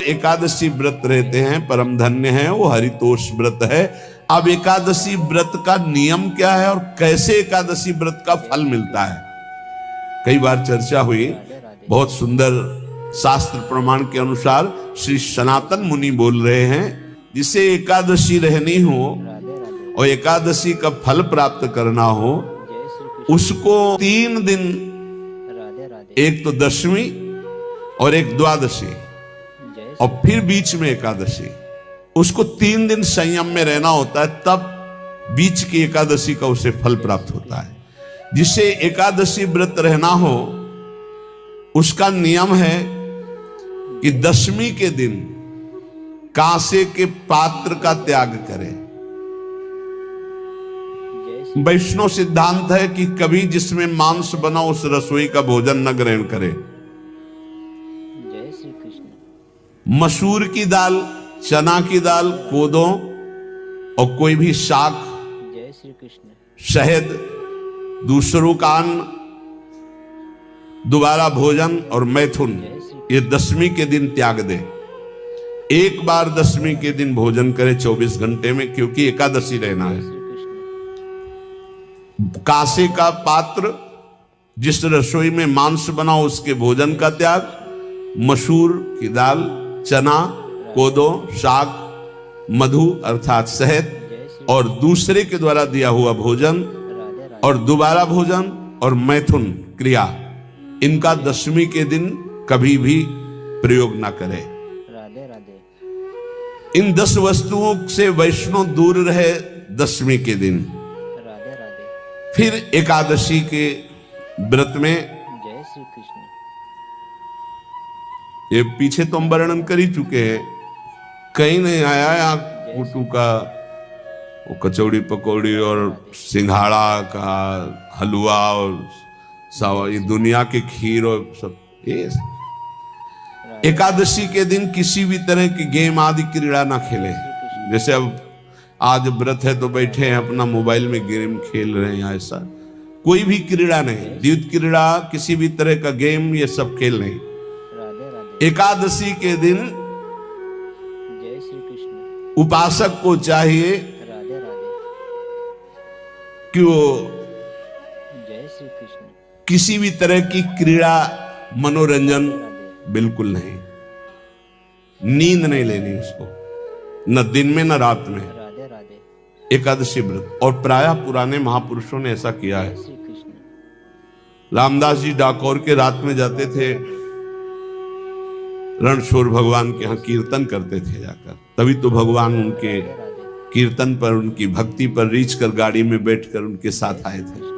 एकादशी व्रत रहते हैं परम धन्य है, वो हरितोष व्रत है। अब एकादशी व्रत का नियम क्या है और कैसे एकादशी व्रत का फल मिलता है, कई बार चर्चा हुई। बहुत सुंदर शास्त्र प्रमाण के अनुसार श्री सनातन मुनि बोल रहे हैं, जिसे एकादशी रहनी हो और एकादशी का फल प्राप्त करना हो, उसको 3 दिन, एक तो दशमी और एक द्वादशी और फिर बीच में एकादशी, उसको 3 दिन संयम में रहना होता है, तब बीच की एकादशी का उसे फल प्राप्त होता है। जिसे एकादशी व्रत रहना हो उसका नियम है कि दशमी के दिन कांसे के पात्र का त्याग करें। वैष्णव सिद्धांत है कि कभी जिसमें मांस बना उस रसोई का भोजन न ग्रहण करे। मसूर की दाल, चना की दाल, कोदों और कोई भी शाक, शहद, दूसरों का अन्न, दोबारा भोजन और मैथुन, ये दशमी के दिन त्याग दे। एक बार दशमी के दिन भोजन करे 24 घंटे में, क्योंकि एकादशी रहना है। कांसे का पात्र, जिस रसोई में मांस बना उसके भोजन का त्याग, मसूर की दाल, चना, कोदो, शाक, मधु अर्थात शहद और दूसरे के द्वारा दिया हुआ भोजन और दोबारा भोजन और मैथुन क्रिया, इनका दशमी के दिन कभी भी प्रयोग ना करें। इन 10 वस्तुओं से वैष्णव दूर रहे दशमी के दिन। फिर एकादशी के व्रत में, जय श्री कृष्ण, ये पीछे तो हम वर्णन कर ही चुके हैं, कहीं नहीं आया यहाँ कुटू का वो कचौड़ी पकौड़ी और सिंघाड़ा का हलवा और सावा, ये दुनिया के खीर और सब। ये एकादशी के दिन किसी भी तरह की गेम आदि क्रीड़ा ना खेले। जैसे अब आज व्रत है तो बैठे हैं अपना मोबाइल में गेम खेल रहे हैं, ऐसा कोई भी क्रीड़ा नहीं, द्यूत क्रीड़ा, किसी भी तरह का गेम, ये सब खेल नहीं। एकादशी के दिन जय श्री कृष्ण, उपासक को चाहिए राधे राधे, कि वो जय श्री कृष्ण, किसी भी तरह की क्रीड़ा, मनोरंजन बिल्कुल नहीं, नींद नहीं लेनी उसको, न दिन में न रात में। राधे राधे, एकादशी व्रत। और प्रायः पुराने महापुरुषों ने ऐसा किया है। श्री कृष्ण, रामदास जी डाकोर के रात में जाते थे, रणछोड़ भगवान के यहाँ कीर्तन करते थे जाकर, तभी तो भगवान उनके कीर्तन पर, उनकी भक्ति पर रीछ कर गाड़ी में बैठकर उनके साथ आए थे।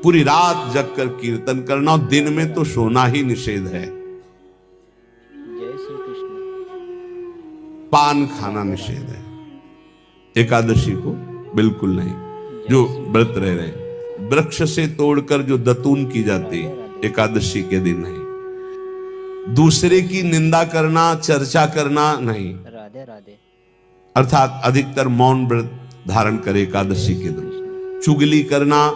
पूरी रात जग कर कीर्तन करना, और दिन में तो सोना ही निषेध है। जय श्री कृष्ण, पान खाना निषेध है, एकादशी को बिल्कुल नहीं। जो व्रत रह रहे, वृक्ष से तोड़कर जो दतून की जाती है एकादशी के दिन नहीं। दूसरे की निंदा करना, चर्चा करना नहीं, राधे राधे, अर्थात अधिकतर मौन व्रत धारण करे एकादशी के दिन। चुगली करना,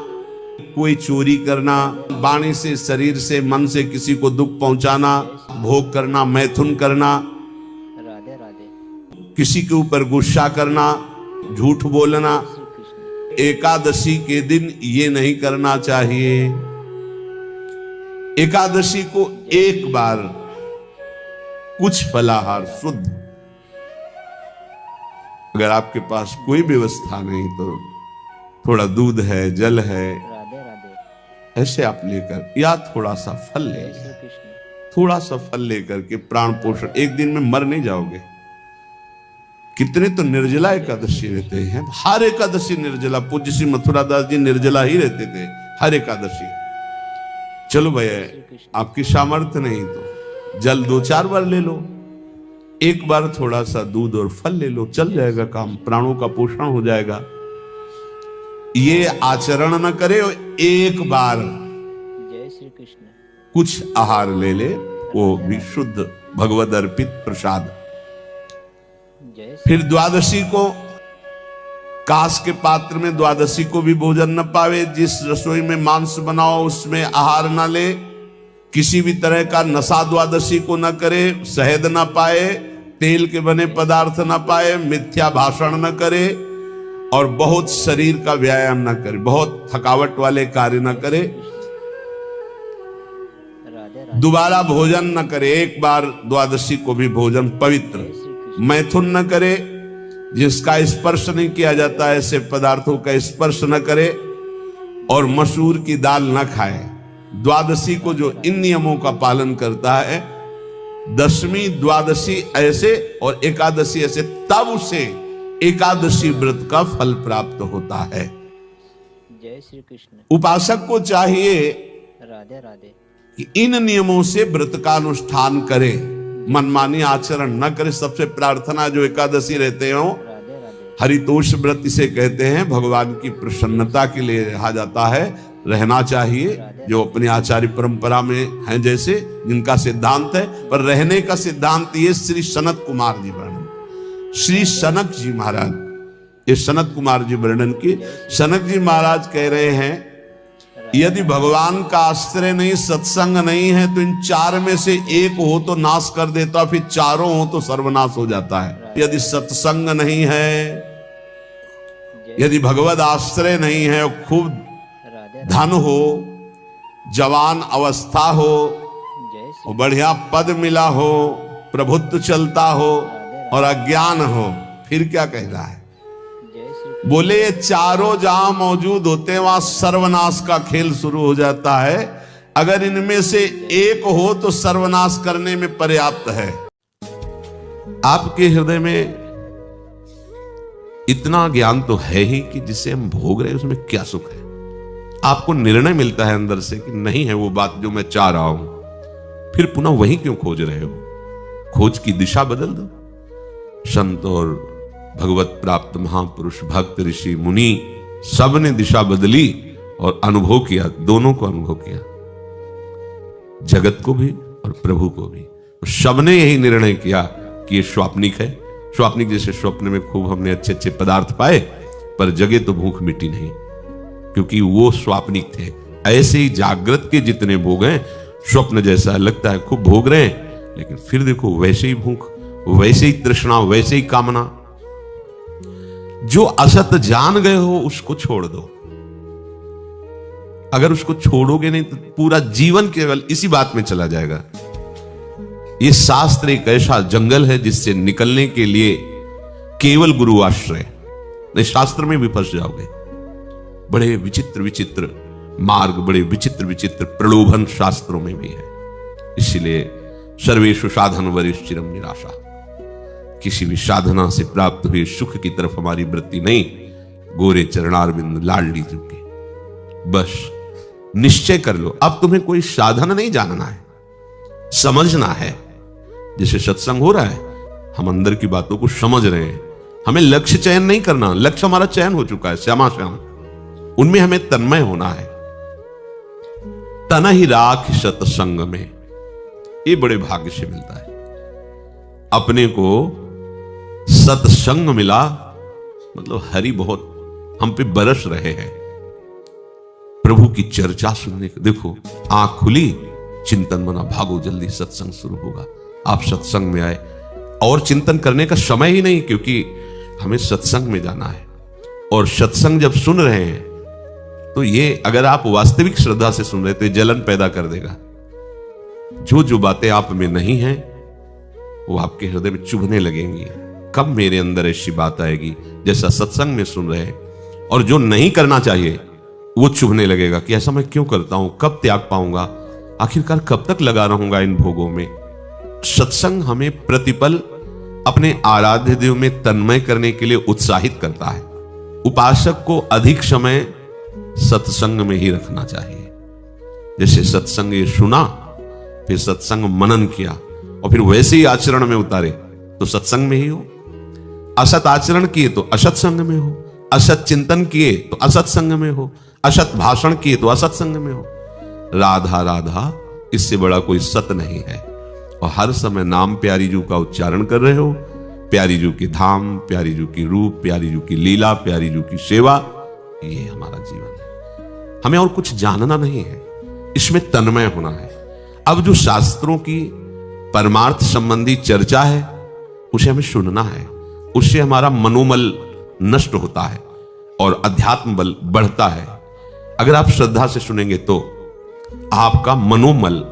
कोई चोरी करना, वाणी से, शरीर से, मन से किसी को दुख पहुंचाना, भोग करना, मैथुन करना, राधे राधे, किसी के ऊपर गुस्सा करना, झूठ बोलना, श्री कृष्ण, एकादशी के दिन ये नहीं करना चाहिए। एकादशी को एक बार कुछ फलाहार शुद्ध, अगर आपके पास कोई व्यवस्था नहीं तो थोड़ा दूध है, जल है, राधे राधे, ऐसे आप लेकर, या थोड़ा सा फल ले, जय श्री कृष्ण, थोड़ा सा फल लेकर के प्राण पोषण, एक दिन में मर नहीं जाओगे। कितने तो निर्जला एकादशी रहते हैं, हर एकादशी निर्जला। पूज्य श्री मथुरा दास जी निर्जला ही रहते थे हर एकादशी। चलो भैया, आपकी सामर्थ्य नहीं तो जल 2-4 बार ले लो, एक बार थोड़ा सा दूध और फल ले लो, चल जाएगा काम, प्राणों का पोषण हो जाएगा। ये आचरण न करे और एक बार जय श्री कृष्ण, कुछ आहार ले ले, वो भी शुद्ध भगवद अर्पित प्रसाद। जय फिर द्वादशी को कांस के पात्र में द्वादशी को भी भोजन न पावे। जिस रसोई में मांस बनाओ उसमें आहार न ले, किसी भी तरह का नशा द्वादशी को न करे, शहद न पाए, तेल के बने पदार्थ न पाए, मिथ्या भाषण न करे और बहुत शरीर का व्यायाम न करे, बहुत थकावट वाले कार्य न करे, राधे राधे। दोबारा भोजन न करे, एक बार द्वादशी को भी भोजन पवित्र, जय श्री कृष्ण। मैथुन न करे, जिसका स्पर्श नहीं किया जाता ऐसे पदार्थों का स्पर्श न करे और मसूर की दाल न खाए। द्वादशी को जो इन नियमों का पालन करता है, दशमी द्वादशी ऐसे और एकादशी ऐसे, तब उसे एकादशी व्रत का फल प्राप्त होता है। जय श्री कृष्ण। उपासक को चाहिए राधे राधे। कि इन नियमों से व्रत का अनुष्ठान करे, मनमानी आचरण न करे। सबसे प्रार्थना जो एकादशी रहते हो, राधे राधे। हरितोष व्रत इसे कहते हैं, भगवान की प्रसन्नता के लिए रहा जाता है, रहना चाहिए। जो अपनी आचार्य परंपरा में हैं, जैसे जिनका सिद्धांत है, पर रहने का सिद्धांत ये श्री सनत कुमार जी वर्णन, श्री सनक जी महाराज, ये सनत कुमार जी वर्णन की। सनक जी महाराज कह रहे हैं, यदि भगवान का आश्रय नहीं, सत्संग नहीं है, तो इन चार में से एक हो तो नाश कर देता, फिर चारों हो तो सर्वनाश हो जाता है। यदि सत्संग नहीं है, यदि भगवत आश्रय नहीं है, और खूब राधे धन हो, जवान अवस्था हो, जय श्री और बढ़िया पद मिला हो, प्रभुत्व चलता हो और अज्ञान हो, फिर क्या कहना है? जय श्री बोले ये चारों जहां मौजूद होते हैं वहां सर्वनाश का खेल शुरू हो जाता है। अगर इनमें से एक हो तो सर्वनाश करने में पर्याप्त है। आपके हृदय में इतना ज्ञान तो है ही कि जिसे हम भोग रहे हैं उसमें क्या सुख है। आपको निर्णय मिलता है अंदर से कि नहीं है वो बात जो मैं चाह रहा हूं, फिर पुनः वही क्यों खोज रहे हो? खोज की दिशा बदल दो। संत और भगवत प्राप्त महापुरुष, भक्त, ऋषि, मुनि सब ने दिशा बदली और अनुभव किया, दोनों को अनुभव किया, जगत को भी और प्रभु को भी। सब ने यही निर्णय किया कि ये स्वाप्निक है। स्वाप्निक जैसे स्वप्न में खूब हमने अच्छे अच्छे पदार्थ पाए, पर जगे तो भूख मिटी नहीं, क्योंकि वो स्वाप्निक थे। ऐसे ही जागृत के जितने भोग हैं, स्वप्न जैसा लगता है खूब भोग रहे हैं, लेकिन फिर देखो वैसे ही भूख, वैसे ही तृष्णा, वैसे ही कामना। जो असत जान गए हो उसको छोड़ दो। अगर उसको छोड़ोगे नहीं तो पूरा जीवन केवल इसी बात में चला जाएगा। ये शास्त्र एक ऐसा जंगल है जिससे निकलने के लिए केवल गुरु आश्रय, नहीं शास्त्र में भी फंस जाओगे। बड़े विचित्र विचित्र मार्ग, बड़े विचित्र विचित्र प्रलोभन शास्त्रों में भी है। इसलिए सर्वेषु साधन वरिष्ठिरम निराशा, किसी भी साधना से प्राप्त हुए सुख की तरफ हमारी वृत्ति नहीं। गोरे चरणारविंद लाडली चुके, बस निश्चय कर लो। अब तुम्हें कोई साधन नहीं जानना है, समझना है। जैसे सत्संग हो रहा है, हम अंदर की बातों को समझ रहे हैं। हमें लक्ष्य चयन नहीं करना, लक्ष्य हमारा चयन हो चुका है, श्यामा श्याम। उनमें हमें तन्मय होना है। तन ही राख सत्संग में, ये बड़े भाग्य से मिलता है। अपने को सत्संग मिला, मतलब हरि बहुत हम पे बरस रहे हैं। प्रभु की चर्चा सुनने को, देखो आंख खुली, चिंतन बना, भागो जल्दी सत्संग शुरू होगा। आप सत्संग में आए और चिंतन करने का समय ही नहीं, क्योंकि हमें सत्संग में जाना है। और सत्संग जब सुन रहे हैं तो ये, अगर आप वास्तविक श्रद्धा से सुन रहे तो ये जलन पैदा कर देगा। जो जो बातें आप में नहीं है वो आपके हृदय में चुभने लगेंगी। कब मेरे अंदर ऐसी बात आएगी जैसा सत्संग में सुन रहे हैं, और जो नहीं करना चाहिए वो चुभने लगेगा कि ऐसा मैं क्यों करता हूं, कब त्याग पाऊंगा, आखिरकार कब तक लगा रहूंगा इन भोगों में। सत्संग हमें प्रतिपल अपने आराध्य देव में तन्मय करने के लिए उत्साहित करता है। उपासक को अधिक समय सत्संग में ही रखना चाहिए। जैसे सत्संग ये सुना, फिर सत्संग मनन किया और फिर वैसे ही आचरण में उतारे तो सत्संग में ही हो। असत आचरण किए तो असत संग में हो, असत चिंतन किए तो असत संग में हो, असत भाषण किए तो असत संग में हो। राधा राधा, इससे बड़ा कोई सत नहीं है। और हर समय नाम प्यारी जू का उच्चारण कर रहे हो। प्यारी जू के धाम, प्यारी जू की रूप, प्यारी जू की लीला, प्यारी जू की सेवा, ये हमारा जीवन है। हमें और कुछ जानना नहीं है, इसमें तन्मय होना है। अब जो शास्त्रों की परमार्थ संबंधी चर्चा है उसे हमें सुनना है, उससे हमारा मनोमल नष्ट होता है और अध्यात्म बल बढ़ता है। अगर आप श्रद्धा से सुनेंगे तो आपका मनोमल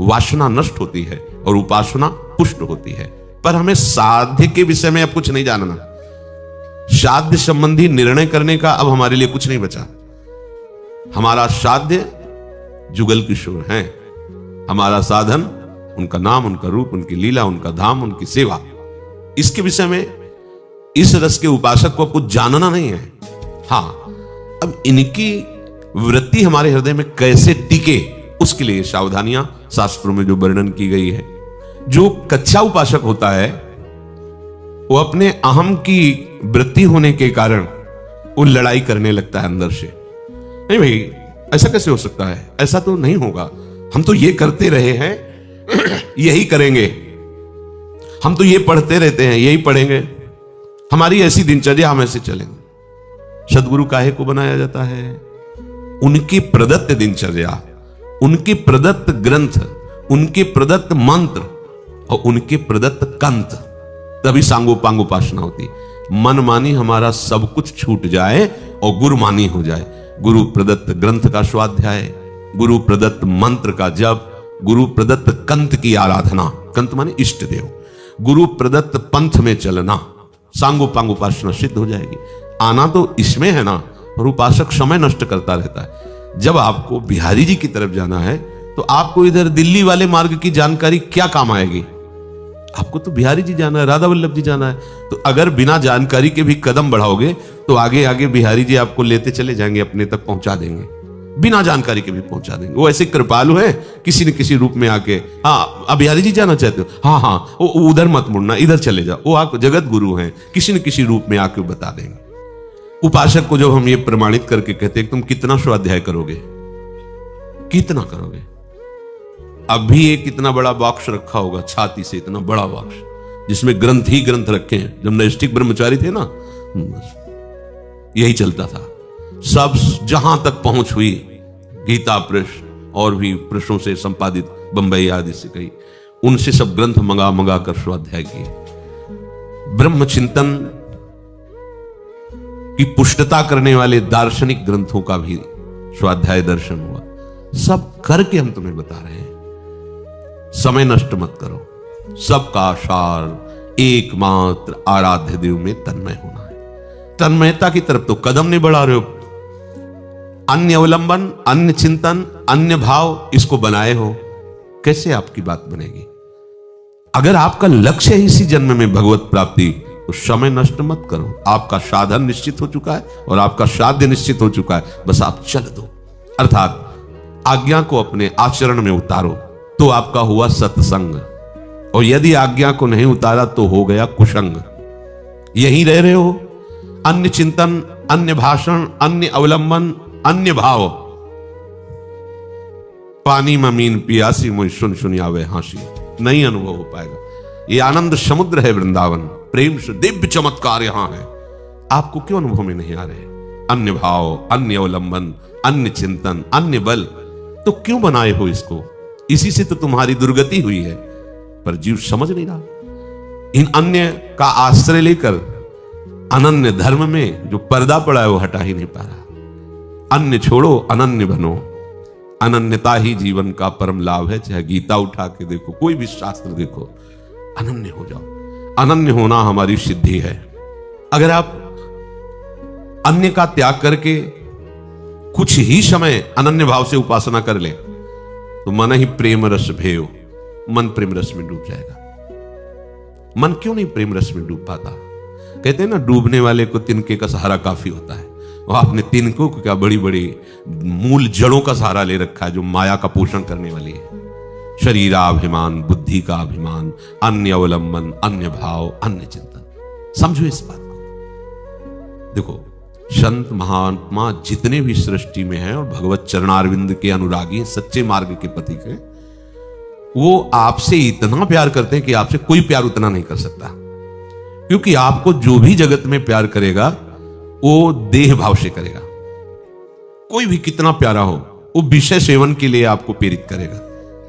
वासना नष्ट होती है और उपासना पुष्ट होती है। पर हमें साध्य के विषय में अब कुछ नहीं जानना। साध्य संबंधी निर्णय करने का अब हमारे लिए कुछ नहीं बचा। हमारा साध्य जुगल किशोर हैं, हमारा साधन उनका नाम, उनका रूप, उनकी लीला, उनका धाम, उनकी सेवा। इसके विषय में इस रस के उपासक को कुछ जानना नहीं है। हां, अब इनकी वृत्ति हमारे हृदय में कैसे टिके उसके लिए सावधानियां शास्त्रों में जो वर्णन की गई है। जो कच्चा उपासक होता है वो अपने अहम की वृत्ति होने के कारण वो लड़ाई करने लगता है अंदर से। नहीं भाई, ऐसा कैसे हो सकता है, ऐसा तो नहीं होगा, हम तो ये करते रहे हैं यही करेंगे, हम तो ये पढ़ते रहते हैं यही पढ़ेंगे, हमारी ऐसी दिनचर्या, हम ऐसे चलेंगे। सदगुरु काहे को बनाया जाता है? उनकी प्रदत्त दिनचर्या, उनके प्रदत्त ग्रंथ, उनके प्रदत्त मंत्र और उनके प्रदत्त कंत, तभी सांगोपांग उपासना होती। मनमानी हमारा सब कुछ छूट जाए और गुरुमानी हो जाए। गुरु प्रदत्त ग्रंथ का स्वाध्याय, गुरु प्रदत्त मंत्र का जप, गुरु प्रदत्त कंत की आराधना, कंत माने इष्ट देव, गुरु प्रदत्त पंथ में चलना, सांगोपांग उपासना सिद्ध हो जाएगी। आना तो इसमें है ना, और उपासक समय नष्ट करता रहता है। जब आपको बिहारी जी की तरफ जाना है तो आपको इधर दिल्ली वाले मार्ग की जानकारी क्या काम आएगी? आपको तो बिहारी जी जाना है, राधा वल्लभ जी जाना है। तो अगर बिना जानकारी के भी कदम बढ़ाओगे तो आगे आगे बिहारी जी आपको लेते चले जाएंगे, अपने तक पहुंचा देंगे, बिना जानकारी के भी पहुंचा देंगे। वो ऐसे कृपालु हैं, किसी न किसी रूप में आके, हाँ अब बिहारी जी जाना चाहते हो, हाँ हाँ वो उधर मत मुड़ना, इधर चले जाओ। वो आपको जगत गुरु हैं, किसी न किसी रूप में आके बता देंगे। उपासक को जब हम ये प्रमाणित करके कहते हैं तुम कितना स्वाध्याय करोगे, कितना करोगे? अभी एक इतना बड़ा बॉक्स रखा होगा, छाती से इतना बड़ा बॉक्स, जिसमें ग्रंथ ही ग्रंथ रखे हैं। जब नैष्ठिक ब्रह्मचारी थे ना, यही चलता था। सब जहां तक पहुंच हुई, गीता पृष्ठ और भी पृष्ठों से संपादित, बंबई आदि से कई, उनसे सब ग्रंथ मंगा मंगा कर स्वाध्याय किए। ब्रह्म चिंतन की पुष्टता करने वाले दार्शनिक ग्रंथों का भी स्वाध्याय दर्शन हुआ। सब करके हम तुम्हें बता रहे हैं। समय नष्ट मत करो। सबका सार एकमात्र आराध्य देव में तन्मय होना है। तन्मयता की तरफ तो कदम नहीं बढ़ा रहे हो। अन्य अवलंबन, अन्य चिंतन, अन्य भाव, इसको बनाए हो, कैसे आपकी बात बनेगी? अगर आपका लक्ष्य है इसी जन्म में भगवत प्राप्ति, तो समय नष्ट मत करो। आपका साधन निश्चित हो चुका है और आपका साध्य निश्चित हो चुका है, बस आप चल दो। अर्थात आज्ञा को अपने आचरण में उतारो तो आपका हुआ सत्संग, और यदि आज्ञा को नहीं उतारा तो हो गया कुसंग। यहीं रह रहे हो, अन्य चिंतन, अन्य भाषण, अन्य अवलंबन, अन्य भाव। पानी में मीन पियासी मुझ सुन सुन आवे हांसी, नहीं अनुभव हो पाएगा। ये आनंद समुद्र है वृंदावन, प्रेम से दिव्य चमत्कार यहां है। आपको क्यों अनुभव में नहीं आ रहे? अन्य भाव, अन्य अवलंबन, अन्य चिंतन, अन्य बल, तो क्यों बनाए हो इसको? इसी से तो तुम्हारी दुर्गति हुई है, पर जीव समझ नहीं रहा। इन अन्य का आश्रय लेकर अनन्य धर्म में जो पर्दा पड़ा है वो हटा ही नहीं पा रहा। अन्य छोड़ो, अनन्य बनो। अनन्यता ही जीवन का परम लाभ है। चाहे गीता उठा के देखो, कोई भी शास्त्र देखो, अनन्य हो जाओ। अनन्य होना हमारी सिद्धि है। अगर आप अन्य का त्याग करके कुछ ही समय अनन्य भाव से उपासना कर ले तो मन ही प्रेम रस भेव, मन प्रेम रस में डूब जाएगा। मन क्यों नहीं प्रेम रस में डूब पाता? कहते हैं ना, डूबने वाले को तिनके का सहारा काफी होता है। और आपने तिनकों को क्या बड़ी बड़ी मूल जड़ों का सहारा ले रखा है जो माया का पोषण करने वाली है। शरीराभिमान, बुद्धि का अभिमान, अन्य अवलंबन, अन्य भाव, अन्य चिंतन। समझो इस बात को। देखो, संत महात्मा जितने भी सृष्टि में हैं और भगवत चरणारविंद के अनुरागी हैं, सच्चे मार्ग के पथिक हैं, वो आपसे इतना प्यार करते हैं कि आपसे कोई प्यार उतना नहीं कर सकता। क्योंकि आपको जो भी जगत में प्यार करेगा वो देह भाव से करेगा। कोई भी कितना प्यारा हो, वो विषय सेवन के लिए आपको प्रेरित करेगा।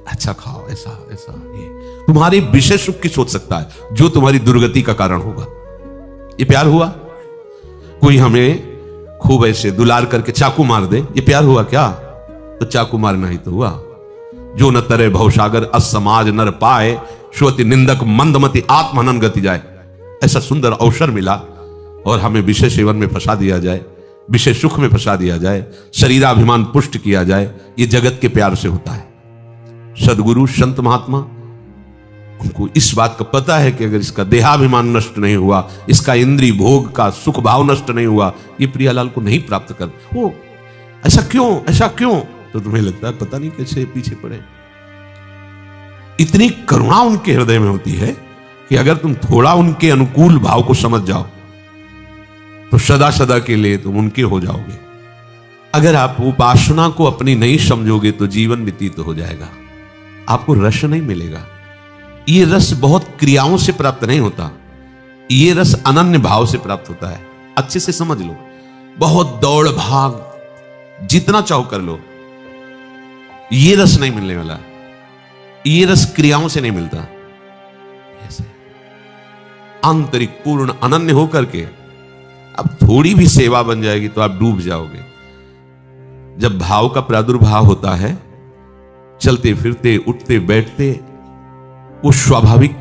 अच्छा खाओ, ऐसा ऐसा, ये तुम्हारे विषय सुख की सोच सकता है जो तुम्हारी दुर्गति का कारण होगा। ये प्यार हुआ? कोई हमें खूब ऐसे दुलार करके चाकू मार दे, ये प्यार हुआ क्या? तो चाकू मारना ही तो हुआ। जो न तरे भवसागर असमाज नर पाए, श्रोति निंदक मंदमति आत्महनन गति जाए। ऐसा सुंदर अवसर मिला और हमें विषय सेवन में फंसा दिया जाए, विषय सुख में फंसा दिया जाए, शरीराभिमान पुष्ट किया जाए। ये जगत के प्यार से होता है। सदगुरु संत महात्मा, उनको इस बात का पता है कि अगर इसका देहाभिमान नष्ट नहीं हुआ, इसका इंद्रिय भोग का सुख भाव नष्ट नहीं हुआ, ये प्रियालाल को नहीं प्राप्त कर। वो ऐसा क्यों, ऐसा क्यों? तो तुम्हें लगता है पता नहीं कैसे पीछे पड़े। इतनी करुणा उनके हृदय में होती है कि अगर तुम थोड़ा उनके अनुकूल भाव को समझ जाओ तो सदा सदा के लिए तुम उनके हो जाओगे। अगर आप उपासना को अपनी नहीं समझोगे तो जीवन व्यतीत हो जाएगा, आपको रस नहीं मिलेगा। ये रस बहुत क्रियाओं से प्राप्त नहीं होता, ये रस अनन्य भाव से प्राप्त होता है। अच्छे से समझ लो, बहुत दौड़ भाग जितना चाहो कर लो, ये रस नहीं मिलने वाला। ये रस क्रियाओं से नहीं मिलता। ऐसे आंतरिक पूर्ण अनन्य होकर के अब थोड़ी भी सेवा बन जाएगी तो आप डूब जाओगे। जब भाव का प्रादुर्भाव होता है, चलते फिरते उठते बैठते वो स्वाभाविक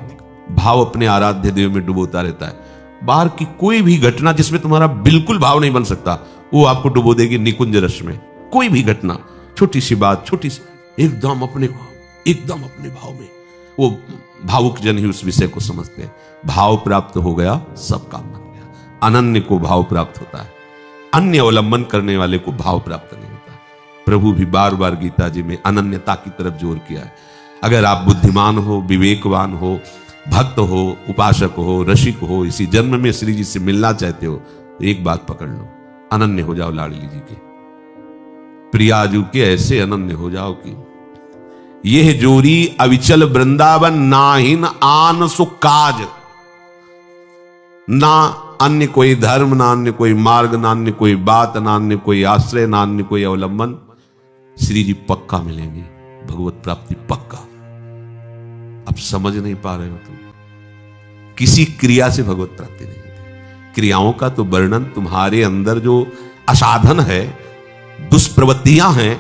भाव अपने आराध्य देव में डुबोता रहता है। बाहर की कोई भी घटना जिसमें तुम्हारा बिल्कुल भाव नहीं बन सकता, वो आपको डुबो देगी निकुंज रस में। कोई भी घटना, छोटी सी बात, छोटी सी, एकदम अपने भाव में। वो भावुक जन ही उस विषय को समझते हैं। भाव प्राप्त हो गया, सब काम बन गया। अनन्य को भाव प्राप्त होता है, अन्य अवलंबन करने वाले को भाव प्राप्त नहीं होता। प्रभु भी बार बार गीता जी में अनन्यता की तरफ जोर किया है। अगर आप बुद्धिमान हो, विवेकवान हो, भक्त हो, उपासक हो, रसिक हो, इसी जन्म में श्री जी से मिलना चाहते हो तो एक बात पकड़ लो, अनन्य हो जाओ लाडली जी के, प्रियाजू के। ऐसे अनन्य हो जाओ कि यह जोरी अविचल वृंदावन, नाहिन आन सुख काज। ना अन्य कोई धर्म, ना अन्य कोई मार्ग, ना अन्य कोई बात, ना अन्य कोई आश्रय, ना अन्य कोई अवलंबन। श्री जी पक्का मिलेंगे, भगवत प्राप्ति पक्का। अब समझ नहीं पा रहे हो तुम, किसी क्रिया से भगवत प्राप्ति नहीं होती। क्रियाओं का तो वर्णन तुम्हारे अंदर जो असाधन है, दुष्प्रवृत्तियां हैं,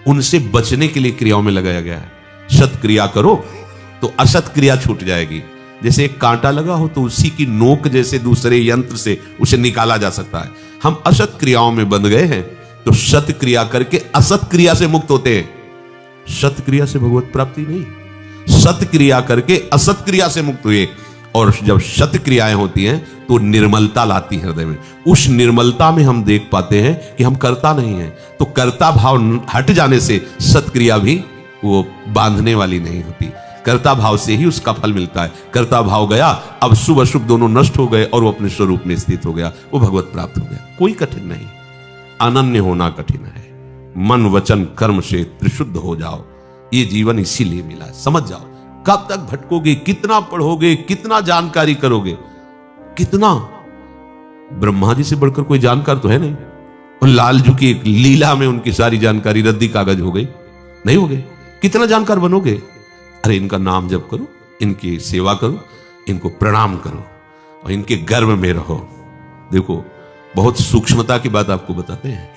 उनसे बचने के लिए क्रियाओं में लगाया गया है। सत क्रिया करो तो असत क्रिया छूट जाएगी। जैसे एक कांटा लगा हो तो उसी की नोक जैसे दूसरे यंत्र से उसे निकाला जा सकता है। हम असत क्रियाओं में बंध गए हैं तो सत क्रिया करके असत क्रिया से मुक्त होते हैं। सत क्रिया से भगवत प्राप्ति नहीं, सत क्रिया करके असत क्रिया से मुक्त हुए। और जब सत क्रियाएं होती हैं तो निर्मलता लाती है हृदय में। उस निर्मलता में हम देख पाते हैं कि हम करता नहीं है। तो कर्ता भाव हट जाने से सत्क्रिया भी वो बांधने वाली नहीं होती। कर्ता भाव से ही उसका फल मिलता है। कर्ता भाव गया, अब शुभ अशुभ दोनों नष्ट हो गए और वो अपने स्वरूप में स्थित हो गया, वो भगवत प्राप्त हो गया। कोई कठिन नहीं, अनन्य होना कठिन है। मन वचन कर्म से त्रिशुद्ध हो जाओ, ये जीवन इसीलिए मिला है। समझ जाओ, कब तक भटकोगे, कितना पढ़ोगे, कितना जानकारी करोगे, कितना। ब्रह्मा जी से बढ़कर कोई जानकार तो है नहीं। और लालजू की एक लीला में उनकी सारी जानकारी रद्दी कागज हो गई, नहीं हो गए। कितना जानकार बनोगे? अरे इनका नाम जप करो, इनकी सेवा करो, इनको प्रणाम करो और इनके गर्भ में रहो। देखो, बहुत सूक्ष्मता की बात आपको बताते हैं।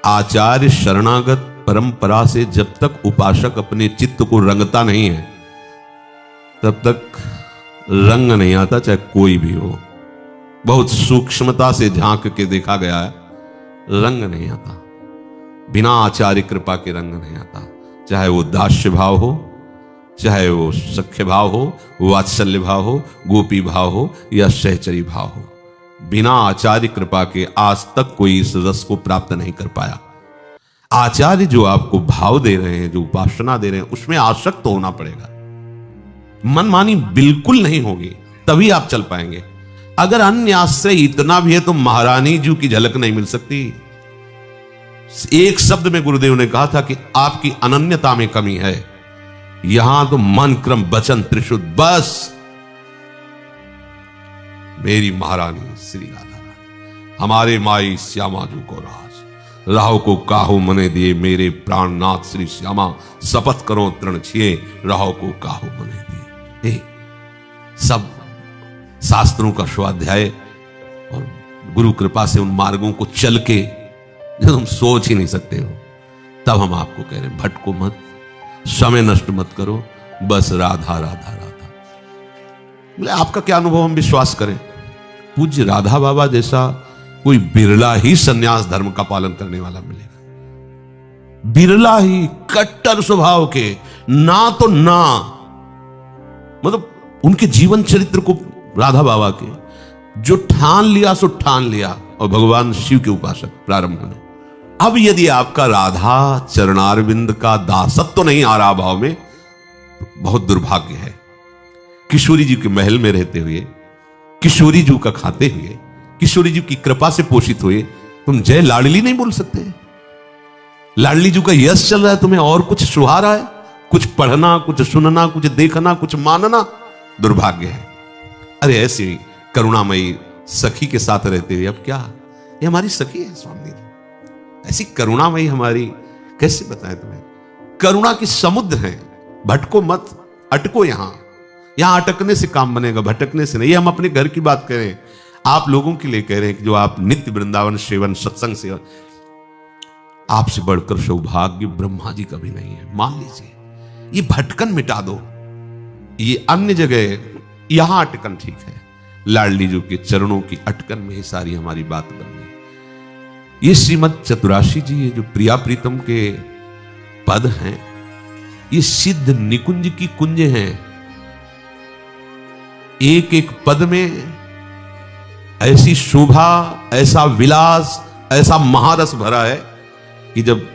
आचार्य शरणागत परंपरा से जब तक उपासक अपने चित्त को रंगता नहीं है, तब तक रंग नहीं आता, चाहे कोई भी हो। बहुत सूक्ष्मता से झांक के देखा गया है, रंग नहीं आता। बिना आचार्य कृपा के रंग नहीं आता। चाहे वो दास्य भाव हो, चाहे वो सख्य भाव हो, वात्सल्य भाव हो, गोपी भाव हो या सहचरी भाव हो, बिना आचार्य कृपा के आज तक कोई इस रस को प्राप्त नहीं कर पाया। आचार्य जो आपको भाव दे रहे हैं, जो उपासना दे रहे हैं, उसमें आसक्त तो होना पड़ेगा। मनमानी बिल्कुल नहीं होगी, तभी आप चल पाएंगे। अगर अन्य आश्रय इतना भी है तो महारानी जी की झलक नहीं मिल सकती। एक शब्द में गुरुदेव ने कहा था कि आपकी अनन्यता में कमी है। यहां तो मन क्रम वचन त्रिशुद्ध, बस मेरी महारानी श्री राधा रानी, हमारे माई श्यामा जू को राज, राहो को काहो मने दिए, मेरे प्राणनाथ श्री श्यामा, शपथ करो तृण छिए, राहो को काहो मने दिए। सब शास्त्रों का स्वाध्याय और गुरु कृपा से उन मार्गों को चल के जो तुम सोच ही नहीं सकते हो, तब हम आपको कह रहे हैं भटको मत, समय नष्ट मत करो, बस राधा राधा राधा। बोले आपका क्या अनुभव, हम विश्वास करें? पूज्य राधा बाबा जैसा कोई बिरला ही सन्यास धर्म का पालन करने वाला मिलेगा, बिरला ही, कट्टर स्वभाव के, ना तो ना, मतलब उनके जीवन चरित्र को राधा बाबा के जो ठान लिया सो ठान लिया, और भगवान शिव के उपासक प्रारंभ में। अब यदि आपका राधा चरणारविंद का दासत्व तो नहीं आ रहा भाव में, बहुत दुर्भाग्य है। किशोरी जी के महल में रहते हुए, किशोरी जी का खाते हुए, किशोरी जी की कृपा से पोषित हुए, तुम जय लाडली नहीं बोल सकते? लाडली जी का यश चल रहा है, तुम्हें और कुछ सुहा रहा है? कुछ पढ़ना, कुछ सुनना, कुछ देखना, कुछ मानना, दुर्भाग्य है। अरे ऐसी करुणामयी सखी के साथ रहते हुए अब क्या, ये हमारी सखी है स्वामी, ऐसी करुणामयी हमारी, कैसे बताएं तुम्हें, करुणा की समुद्र है। भटको मत, अटको यहां अटकने से काम बनेगा, भटकने से नहीं। ये हम अपने घर की बात करें, आप लोगों के लिए कह रहे हैं कि जो आप नित्य वृंदावन सेवन सत्संग सेवन, आपसे बढ़कर सौभाग्य ब्रह्मा जी का भी नहीं है। मान लीजिए ये भटकन मिटा दो, ये अन्य जगह, यहां अटकन ठीक है, लाडली जी के चरणों की अटकन में ही सारी हमारी बात बन गई। ये श्रीमद चतुराशी जी, ये जो प्रिया प्रीतम के पद हैं, ये सिद्ध निकुंज की कुंज हैं। एक एक पद में ऐसी शोभा, ऐसा विलास, ऐसा महारस भरा है कि जब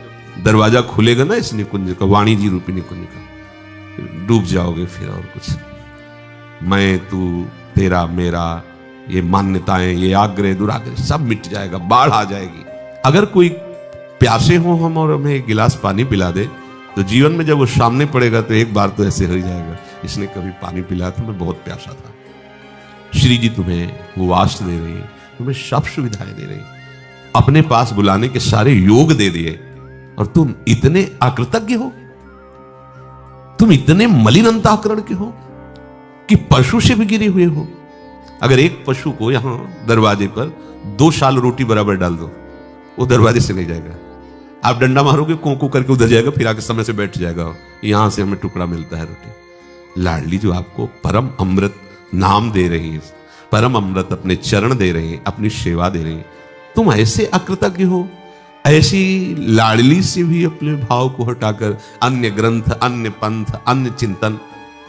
दरवाजा खुलेगा ना इस निकुंज का, वाणी जी रूपी निकुंज का, डूब जाओगे फिर। और कुछ मैं तू तेरा मेरा, ये मान्यताएं, ये आग्रह दुराग्रह सब मिट जाएगा, बाढ़ आ जाएगी। अगर कोई प्यासे हो हम और हमें एक गिलास पानी पिला दे, तो जीवन में जब वो सामने पड़ेगा तो एक बार तो ऐसे हो जाएगा, इसने कभी पानी पिलाया था, मैं बहुत प्यासा था। श्री जी तुम्हें वो वास दे रही है, तुम्हें सब सुविधाएं दे रही, अपने पास बुलाने के सारे योग दे दिए, और तुम इतने अकृतज्ञ हो, तुम इतने मलिन अंतःकरण के हो कि पशु से भी गिरे हुए हो। अगर एक पशु को यहां दरवाजे पर 2 साल रोटी बराबर डाल दो, वो दरवाजे से नहीं जाएगा। आप डंडा मारोगे, कोंको करके उधर जाएगा, फिर आके समय से बैठ जाएगा, यहां से हमें टुकड़ा मिलता है रोटी। लाडली जो आपको परम अमृत नाम दे रही है, परम अमृत अपने चरण दे रही है, अपनी सेवा दे रही है, तुम ऐसे अकृतज्ञ हो। ऐसी लाडली से भी अपने भाव को हटाकर अन्य ग्रंथ, अन्य पंथ, अन्य चिंतन,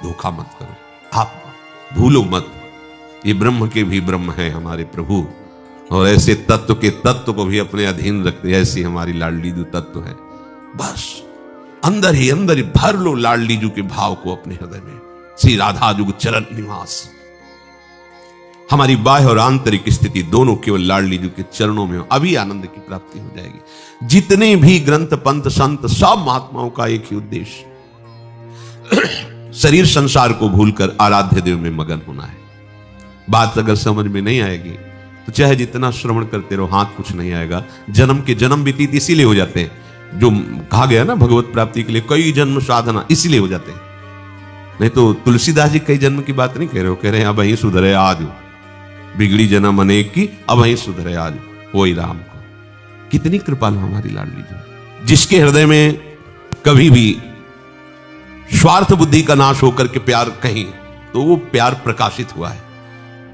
धोखा मत करो। आप भूलो मत, ये ब्रह्म के भी ब्रह्म है हमारे प्रभु, और ऐसे तत्व के तत्व को भी अपने अधीन रखते, ऐसी हमारी लाडली जो तत्व है। बस अंदर ही भर लो लाडली जू के भाव को अपने हृदय में। श्री राधा जुग चरण निवास, हमारी बाह्य और आंतरिक स्थिति दोनों केवल लाडली जी के चरणों में हो, अभी आनंद की प्राप्ति हो जाएगी। जितने भी ग्रंथ पंथ संत, सब महात्माओं का एक ही उद्देश्य, शरीर संसार को भूलकर आराध्य देव में मगन होना है। बात अगर समझ में नहीं आएगी तो चाहे जितना श्रवण करते रहो, हाथ कुछ नहीं आएगा। जन्म के जन्म व्यतीत इसीलिए हो जाते हैं, जो कहा गया ना भगवत प्राप्ति के लिए कई जन्म साधना, इसीलिए हो जाते हैं। नहीं तो तुलसीदास जी कई जन्म की बात नहीं कह रहे हो, कह रहे हैं अब वहीं सुधरे आज, बिगड़ी जन्म अनेक की, अब वहीं सुधरे आज वही राम को। कितनी कृपालु हमारी लाडली जी, जिसके हृदय में कभी भी स्वार्थ बुद्धि का नाश होकर के प्यार कहीं, तो वो प्यार प्रकाशित हुआ है,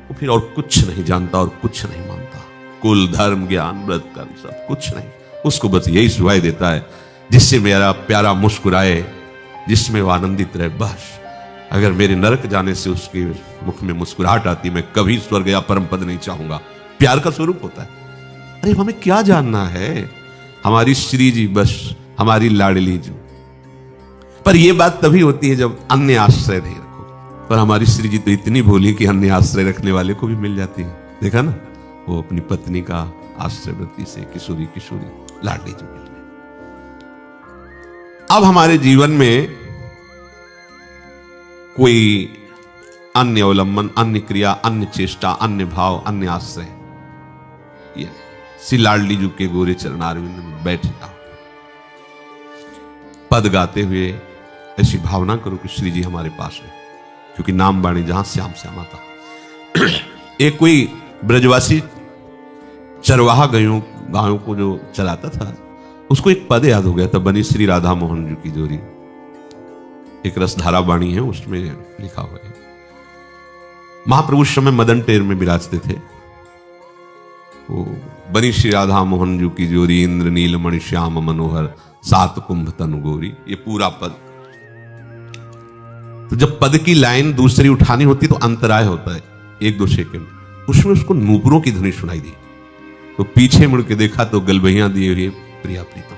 वो फिर और कुछ नहीं जानता और कुछ नहीं मानता। कुल धर्म ज्ञान व्रत कर्म सब कुछ नहीं, उसको बस यही सुहाई देता है जिससे मेरा प्यारा मुस्कुराए, जिसमें वो आनंदित रहे। बस अगर मेरे नरक जाने से उसके मुख में मुस्कुराहट आती, मैं कभी स्वर्ग या परम पद नहीं चाहूंगा। प्यार का स्वरूप होता है। अरे हमें क्या जानना है, हमारी श्री जी बस हमारी लाडली जी। पर यह बात तभी होती है जब अन्य आश्रय नहीं रखो। पर हमारी श्री जी तो इतनी भोली कि अन्य आश्रय रखने वाले को भी मिल जाती है। देखा ना, वो अपनी पत्नी का आश्रयवृत्ति से किशोरी लाडली जी मिल गई। अब हमारे जीवन में कोई अन्य अवलंबन, अन्य क्रिया, अन्य चेष्टा, अन्य भाव, अन्य आश्रय, ये श्री लाडली जी के गोरे चरणारविंद में बैठ जाओ। पद गाते हुए ऐसी भावना करो कि श्री जी हमारे पास है, क्योंकि नाम बाणी जहां श्याम श्यामा था। एक कोई ब्रजवासी चरवाहा गायों को जो चलाता था, उसको एक पद याद हो गया था, बनी श्री राधा मोहन जी की जोड़ी। एक रसधारा बाणी है, उसमें लिखा हुआ है। महाप्रभु उस समय मदन टेर में विराजते थे। वो बनी श्री राधा मोहन जी की जोरी, इंद्र नीलमणि श्याम मनोहर, सात कुंभ तनु गोरी, ये पूरा पद। तो जब पद की लाइन दूसरी उठानी होती तो अंतराय होता है 1-2 सेकंड, उसमें उसको नूपुरों की ध्वनि सुनाई दी। तो पीछे मुड़ के देखा तो गलबहियां दिए हुए प्रिया प्रीतम।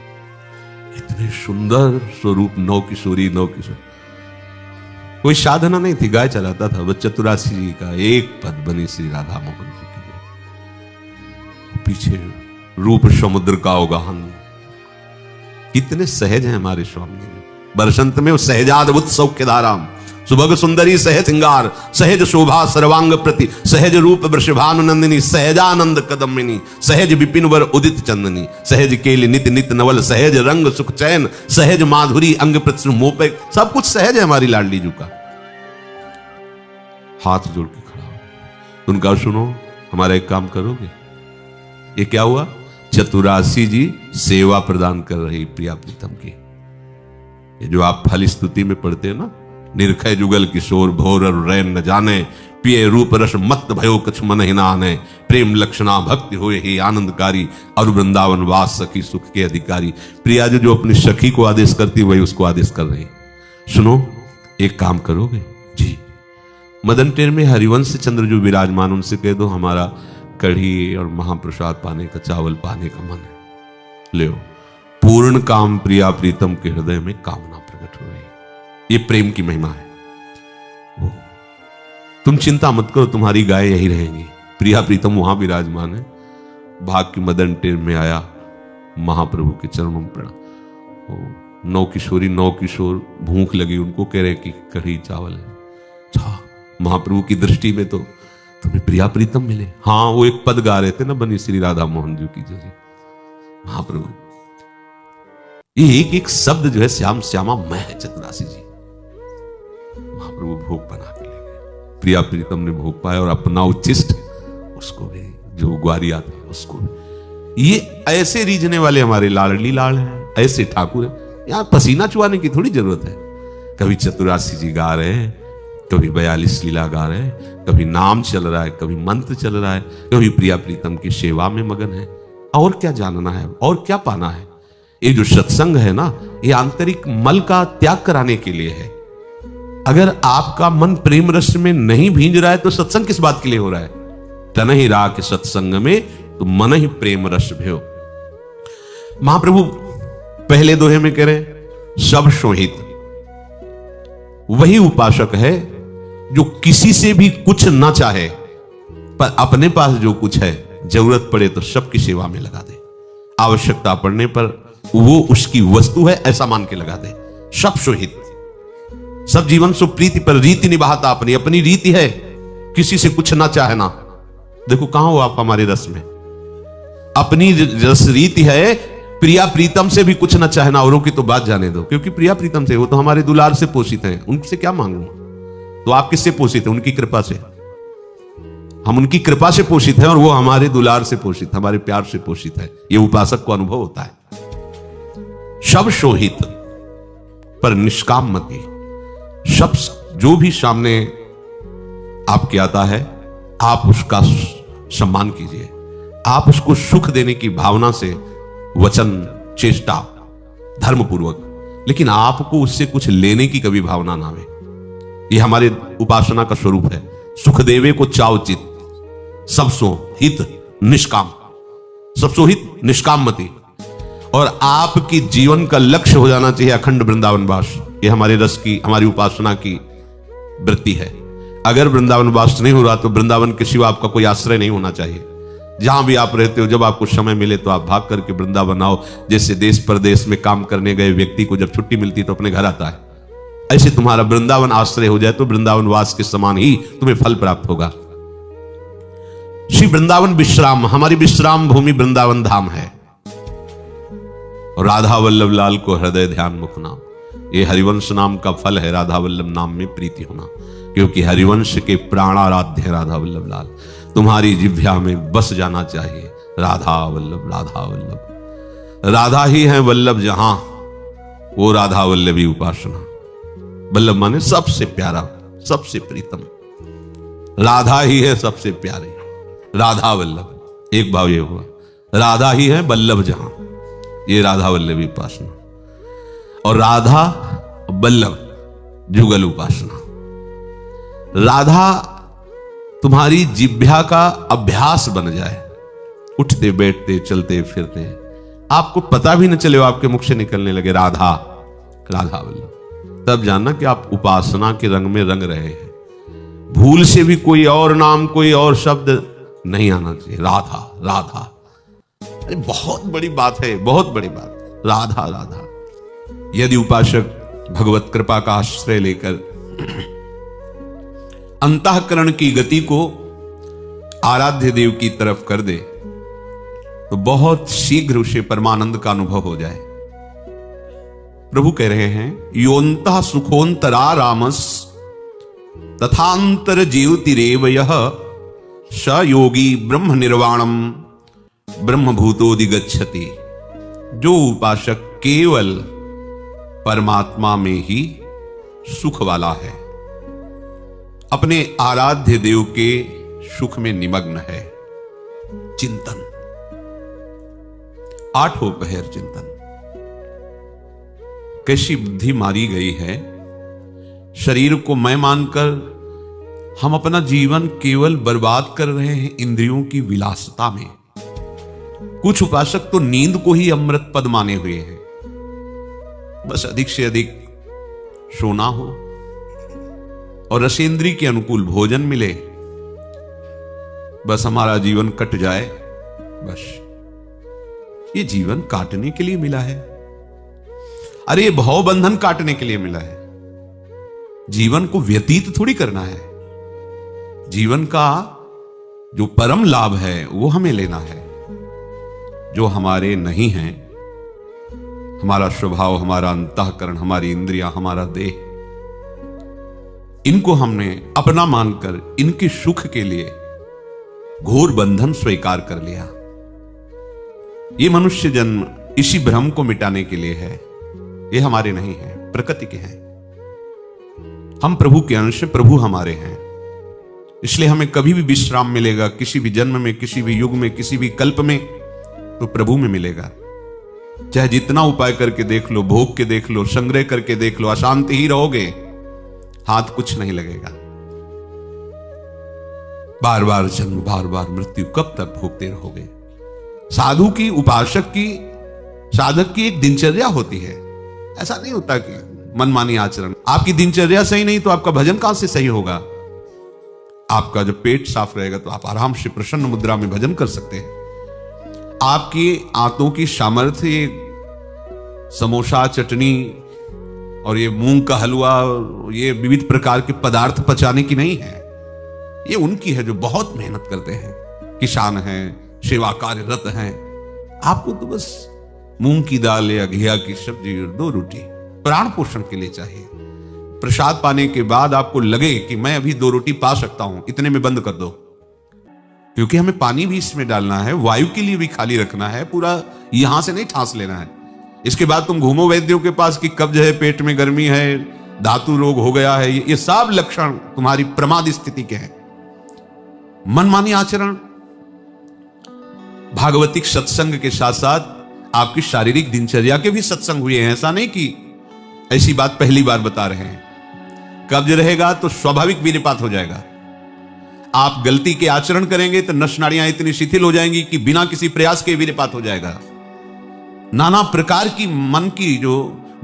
इतने सुंदर स्वरूप, नौ किशोरी। कोई साधना नहीं थी, गाय चलाता था। बस चतुरासी जी का एक पद, बनी श्री राधा मोहन जी की। पीछे रूप समुद्र का उगाहन। कितने सहज हैं हमारे स्वामी। बरसंत में सहजाद्भुत सौख्य धाराम, सुभग सुंदरी सहज सिंगार, सहज शोभा सर्वांग प्रति, सहज रूप वृषभानुनंदिनी, सहजानंद कदमिनी, सहज विपिन वर उदित चंदनी, सहज केली नित नित नवल, सहज रंग सुख चैन, सहज माधुरी अंग प्रति मोपे। सब कुछ सहज है हमारी लाडली जी का। हाथ जोड़ के खड़ा हो, उनका सुनो, हमारा एक काम करोगे? ये क्या हुआ? चतुरासी जी सेवा प्रदान कर रही प्रिया प्रीतम की। ये जो आप फल स्तुति में पढ़ते हैं ना, निरखय जुगल किशोर भोर और रैन न जाने, पिए रूप रस मत भयो कछ मन ही नाने, प्रेम लक्षणा भक्ति होए ही आनंदकारी, और वृंदावन वास सखी सुख के अधिकारी। प्रिया जी जो अपनी सखी को आदेश करती वही उसको आदेश कर रही। सुनो, एक काम करोगे? जी। मदन टेर में हरिवंश चंद्र जो विराजमान, उनसे कह दो हमारा कढ़ी और महाप्रसाद पाने का, चावल पाने का मन है। ले पूर्ण काम प्रिया प्रीतम के हृदय में कामना प्रकट हो गई। ये प्रेम की महिमा है। वो तुम चिंता मत करो, तुम्हारी गाय यही रहेंगी। प्रिया प्रीतम वहां विराजमान है। भाग की मदन टेर में आया, महाप्रभु के चरणों में पड़ा। 9 किशोरी 9 किशोर भूख लगी, उनको कह रहे कि कढ़ी चावल है। महाप्रभु की दृष्टि में तो तुम्हें प्रिया प्रीतम मिले। हाँ, वो एक पद गा रहे थे ना, बनी श्री राधा मोहन जी की जोड़ी। महाप्रभु ये एक एक शब्द जो है श्याम श्यामा मैं है चतुरासी जी। महाप्रभु भोग बना के ले गए। प्रिया प्रीतम ने भोग पाया और अपना उच्छिष्ट उसको भी, जो ग्वारिया था उसको भी। ये ऐसे रीझने वाले हमारे लाडली लाल हैं, ऐसे ठाकुर हैं। यहां पसीना चुआने की थोड़ी जरूरत है। कभी चतुरासी जी गा रहे हैं, कभी 42 लीला गा रहे हैं, कभी नाम चल रहा है, कभी मंत्र चल रहा है, कभी प्रिया प्रीतम की सेवा में मगन है। और क्या जानना है, और क्या पाना है? ये जो सत्संग है ना, ये आंतरिक मल का त्याग कराने के लिए है। अगर आपका मन प्रेम रस में नहीं भींज रहा है तो सत्संग किस बात के लिए हो रहा है? तन ही रा के सत्संग में तो मन ही प्रेम रस भयो। महाप्रभु पहले दोहे में कह रहे, सब सोहित। वही उपासक है जो किसी से भी कुछ ना चाहे, पर अपने पास जो कुछ है जरूरत पड़े तो सबकी सेवा में लगा दे। आवश्यकता पड़ने पर वो उसकी वस्तु है ऐसा मान के लगा दे। सब सुहित, सब जीवन सो प्रीति पर रीति निभाता। अपनी अपनी रीति है, किसी से कुछ ना चाहना। देखो कहां हो आप हमारे रस में। अपनी रस रीति है, प्रिया प्रीतम से भी कुछ ना चाहना। औरों की तो बात जाने दो, क्योंकि प्रिया प्रीतम से, वो तो हमारे दुलार से पोषित हैं, उनसे क्या मांगू? तो आप किससे पोषित हैं? उनकी कृपा से। हम उनकी कृपा से पोषित हैं और वो हमारे दुलार से पोषित, हमारे प्यार से पोषित है। ये उपासक को अनुभव होता है। सब शोहित पर निष्काम मति। सब जो भी सामने आपके आता है, आप उसका सम्मान कीजिए। आप उसको सुख देने की भावना से वचन, चेष्टा, धर्मपूर्वक, लेकिन आपको उससे कुछ लेने की कभी भावना ना आवे। यह हमारे उपासना का स्वरूप है। सुख देवे को चावचित, सब सो हित निष्काम, सब सो हित निष्काम मति। और आपकी जीवन का लक्ष्य हो जाना चाहिए अखंड वृंदावन वास। ये हमारे रस की, हमारी उपासना की वृत्ति है। अगर वृंदावन वास नहीं हो रहा तो वृंदावन के सिवा आपका कोई आश्रय नहीं होना चाहिए। जहां भी आप रहते हो, जब आपको समय मिले तो आप भाग करके वृंदावन आओ। जैसे देश परदेश में काम करने गए व्यक्ति को जब छुट्टी मिलती तो अपने घर आता है, ऐसे तुम्हारा वृंदावन आश्रय हो जाए तो वृंदावन वास के समान ही तुम्हें फल प्राप्त होगा। श्री वृंदावन विश्राम, हमारी विश्राम भूमि वृंदावन धाम है। और राधा वल्लभ लाल को हृदय ध्यान मुख नाम, ये हरिवंश नाम का फल है, राधा वल्लभ नाम में प्रीति होना, क्योंकि हरिवंश के प्राणाराध्य राधा वल्लभ लाल। तुम्हारी जिह्वा में बस जाना चाहिए राधा वल्लभ, राधा वल्लभ। राधा ही है वल्लभ जहां, वो राधा वल्लभी उपासना। वल्लभ माने सबसे प्यारा, सबसे प्रीतम। राधा ही है सबसे प्यारी, राधा वल्लभ। एक भाव ये हुआ, राधा ही है वल्लभ जहां, ये राधा वल्लभी उपासना। और राधा वल्लभ जुगल उपासना। राधा तुम्हारी जिह्वा का अभ्यास बन जाए, उठते बैठते चलते फिरते आपको पता भी न चले, आपके मुख से निकलने लगे राधा राधा वल्लभ, तब जानना कि आप उपासना के रंग में रंग रहे हैं। भूल से भी कोई और नाम, कोई और शब्द नहीं आना चाहिए। राधा राधा, अरे बहुत बड़ी बात है, बहुत बड़ी बात। राधा राधा। यदि उपासक भगवत कृपा का आश्रय लेकर अंतःकरण की गति को आराध्य देव की तरफ कर दे, तो बहुत शीघ्र उसे परमानंद का अनुभव हो जाए। प्रभु कह रहे हैं, योन्तः सुखोन्तरा रामस तथांतर जीवतिरेव यः स योगी ब्रह्म निर्वाणम ब्रह्मभूतोदिगच्छति। जो उपासक केवल परमात्मा में ही सुख वाला है, अपने आराध्य देव के सुख में निमग्न है। चिंतन, आठों पहर चिंतन। कैसी बुद्धि मारी गई है, शरीर को मैं मानकर हम अपना जीवन केवल बर्बाद कर रहे हैं इंद्रियों की विलासता में। कुछ उपासक तो नींद को ही अमृत पद माने हुए हैं। बस अधिक से अधिक सोना हो और रसेंद्री के अनुकूल भोजन मिले, बस हमारा जीवन कट जाए। बस ये जीवन काटने के लिए मिला है। अरे ये भव बंधन काटने के लिए मिला है। जीवन को व्यतीत थोड़ी करना है। जीवन का जो परम लाभ है वो हमें लेना है। जो हमारे नहीं है, हमारा स्वभाव, हमारा अंतःकरण, हमारी इंद्रियां, हमारा देह, इनको हमने अपना मानकर इनके सुख के लिए घोर बंधन स्वीकार कर लिया। ये मनुष्य जन्म इसी भ्रम को मिटाने के लिए है। ये हमारे नहीं है, प्रकृति के हैं। हम प्रभु के अंश, प्रभु हमारे हैं। इसलिए हमें कभी भी विश्राम मिलेगा, किसी भी जन्म में, किसी भी युग में, किसी भी कल्प में, तो प्रभु में मिलेगा। चाहे जितना उपाय करके देख लो, भोग के देख लो, संग्रह करके देख लो, अशांति ही रहोगे, हाथ कुछ नहीं लगेगा। बार बार जन्म, बार बार मृत्यु, कब तक भोगते रहोगे। साधु की, उपासक की, साधक की एक दिनचर्या होती है। ऐसा नहीं होता कि मनमानी आचरण। आपकी दिनचर्या सही नहीं तो आपका भजन कहां से सही होगा। आपका जब पेट साफ रहेगा तो आप आराम से प्रसन्न मुद्रा में भजन कर सकते हैं। आपकी आंतों की सामर्थ्य समोसा, चटनी और ये मूंग का हलवा, ये विविध प्रकार के पदार्थ पचाने की नहीं है। ये उनकी है जो बहुत मेहनत करते हैं, किसान हैं, सेवा कार्यरत हैं। आपको तो बस मूंग की दाल या घिया की सब्जी और 2 रोटी प्राण पोषण के लिए चाहिए। प्रसाद पाने के बाद आपको लगे कि मैं अभी 2 रोटी पा सकता हूं, इतने में बंद कर दो, क्योंकि हमें पानी भी इसमें डालना है, वायु के लिए भी खाली रखना है, पूरा यहां से नहीं ठांस लेना है। इसके बाद तुम घूमो वैद्यों के पास कि कब्ज है, पेट में गर्मी है, धातु रोग हो गया है। ये सब लक्षण तुम्हारी प्रमाद स्थिति के हैं। मनमानी आचरण। भागवतिक सत्संग के साथ साथ आपकी शारीरिक दिनचर्या के भी सत्संग हुए हैं। ऐसा नहीं कि ऐसी बात पहली बार बता रहे हैं। कब्ज रहेगा तो स्वाभाविक वीर्यपात हो जाएगा। आप गलती के आचरण करेंगे तो नस नाड़ियां इतनी शिथिल हो जाएंगी कि बिना किसी प्रयास के वीर्यपात हो जाएगा। नाना प्रकार की मन की जो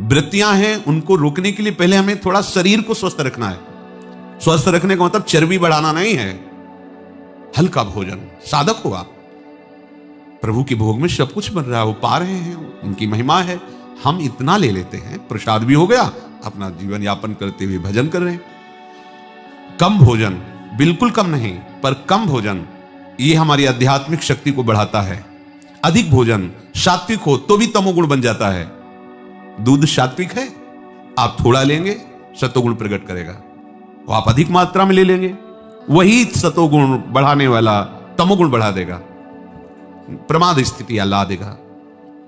वृत्तियां हैं उनको रोकने के लिए पहले हमें थोड़ा शरीर को स्वस्थ रखना है। स्वस्थ रखने का मतलब चर्बी बढ़ाना नहीं है। हल्का भोजन, साधक हो आप। प्रभु के भोग में सब कुछ बन रहा है, वो पा रहे हैं, उनकी महिमा है। हम इतना ले लेते हैं, प्रसाद भी हो गया, अपना जीवन यापन करते हुए भजन कर रहे हैं। कम भोजन, बिल्कुल कम नहीं, पर कम भोजन, ये हमारी आध्यात्मिक शक्ति को बढ़ाता है। अधिक भोजन सात्विक हो तो भी तमोगुण बन जाता है। दूध सात्विक है, आप थोड़ा लेंगे सतोगुण प्रकट करेगा, वो आप अधिक मात्रा में ले लेंगे, वही सतोगुण बढ़ाने वाला तमोगुण बढ़ा देगा, प्रमाद स्थिति या ला देगा।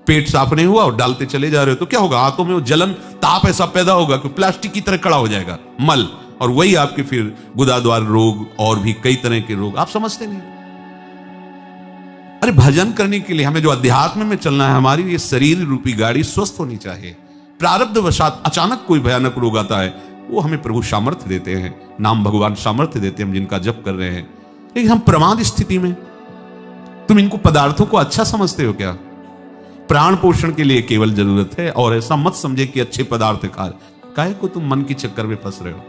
पेट साफ नहीं हुआ और डालते चले जा रहे हो तो क्या होगा? आंतों में वो जलन ताप ऐसा पैदा होगा कि प्लास्टिक की तरह खड़ा हो जाएगा मल, और वही आपके फिर गुदाद्वार रोग और भी कई तरह के रोग। आप समझते नहीं। अरे भजन करने के लिए हमें जो अध्यात्म में चलना है, हमारी ये शरीर रूपी गाड़ी स्वस्थ होनी चाहिए। प्रारब्ध वशात अचानक कोई भयानक रोग आता है, वो हमें प्रभु सामर्थ्य देते हैं, नाम भगवान सामर्थ्य देते हैं, हम जिनका जप कर रहे हैं। लेकिन हम प्रमाद स्थिति में, तुम इनको पदार्थों को अच्छा समझते हो क्या? प्राण पोषण के लिए केवल जरूरत है, और ऐसा मत समझे कि अच्छे पदार्थ खा, काहे को तुम मन के चक्कर में फंस रहे हो?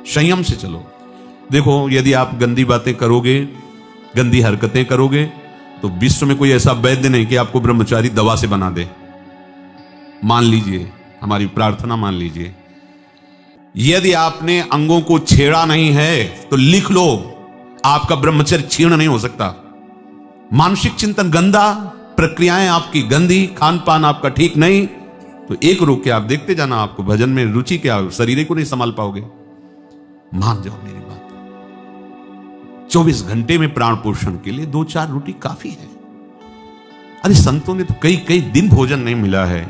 संयम से चलो। देखो, यदि आप गंदी बातें करोगे, गंदी हरकतें करोगे, तो विश्व में कोई ऐसा वैद्य नहीं कि आपको ब्रह्मचारी दवा से बना दे। मान लीजिए, हमारी प्रार्थना मान लीजिए, यदि आपने अंगों को छेड़ा नहीं है तो लिख लो, आपका ब्रह्मचर्य क्षीण नहीं हो सकता। मानसिक चिंतन गंदा, प्रक्रियाएं आपकी गंदी, खान पान आपका ठीक नहीं, तो एक रोक के आप देखते जाना, आपको भजन में रुचि क्या, शरीर को नहीं संभाल पाओगे। मान जाओ मेरी बात। 24 घंटे में प्राण पोषण के लिए 2-4 रोटी काफी है। अरे संतों ने तो कई कई दिन भोजन नहीं मिला है,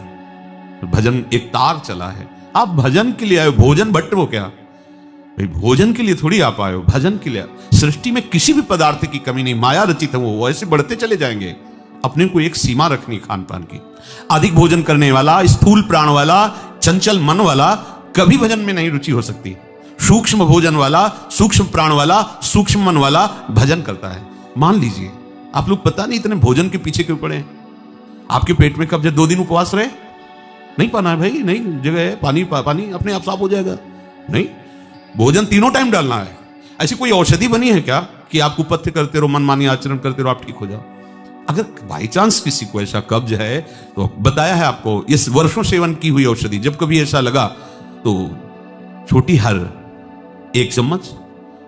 भजन एक तार चला है। आप भजन के लिए आए हो, भोजन बट वो क्या भाई, भोजन के लिए थोड़ी आप आए हो, भजन के लिए। सृष्टि में किसी भी पदार्थ की कमी नहीं, माया रचित है, वो ऐसे बढ़ते चले जाएंगे। अपने को एक सीमा रखनी खान पान की। अधिक भोजन करने वाला, स्थूल प्राण वाला, चंचल मन वाला कभी भजन में नहीं रुचि हो सकती। सूक्ष्म भोजन वाला, सूक्ष्म प्राण वाला, सूक्ष्म मन वाला भजन करता है। मान लीजिए आप लोग पता नहीं इतने भोजन के पीछे क्यों पड़े। आपके पेट में कब्ज, 2 दिन उपवास रहे, नहीं पाना है भाई, नहीं जगह है, पानी पानी अपने आप साफ हो जाएगा। नहीं, भोजन 3 टाइम डालना है। ऐसी कोई औषधि बनी है क्या कि आपको पथ्य करते रहो, मनमानी आचरण करते रहो, आप ठीक हो जाओ? अगर बाई चांस किसी को ऐसा कब्ज है तो बताया है आपको, इस वर्षों सेवन की हुई औषधि, जब कभी ऐसा लगा तो छोटी हर 1 चम्मच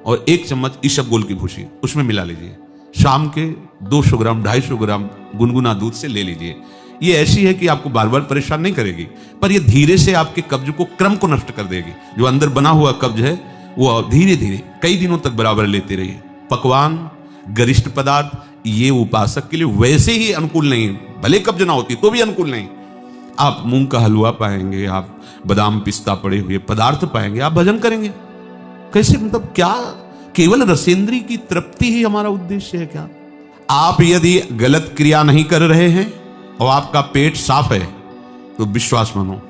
और 1 चम्मच इसबगोल की भूसी उसमें मिला लीजिए। शाम के 200 ग्राम 250 ग्राम गुनगुना दूध से ले लीजिए। ये ऐसी है कि आपको बार बार परेशान नहीं करेगी, पर ये धीरे से आपके कब्ज को, क्रम को नष्ट कर देगी। जो अंदर बना हुआ कब्ज है वो धीरे धीरे कई दिनों तक बराबर लेते रहिए। पकवान, गरिष्ठ पदार्थ ये उपासक के लिए वैसे ही अनुकूल नहीं, भले कब्ज ना होती तो भी अनुकूल नहीं। आप मूंग का हलवा पाएंगे, आप बादाम पिस्ता पड़े हुए पदार्थ पाएंगे, आप भजन करेंगे कैसे? मतलब क्या केवल रसेंद्री की तृप्ति ही हमारा उद्देश्य है क्या? आप यदि गलत क्रिया नहीं कर रहे हैं और आपका पेट साफ है तो विश्वास मानो,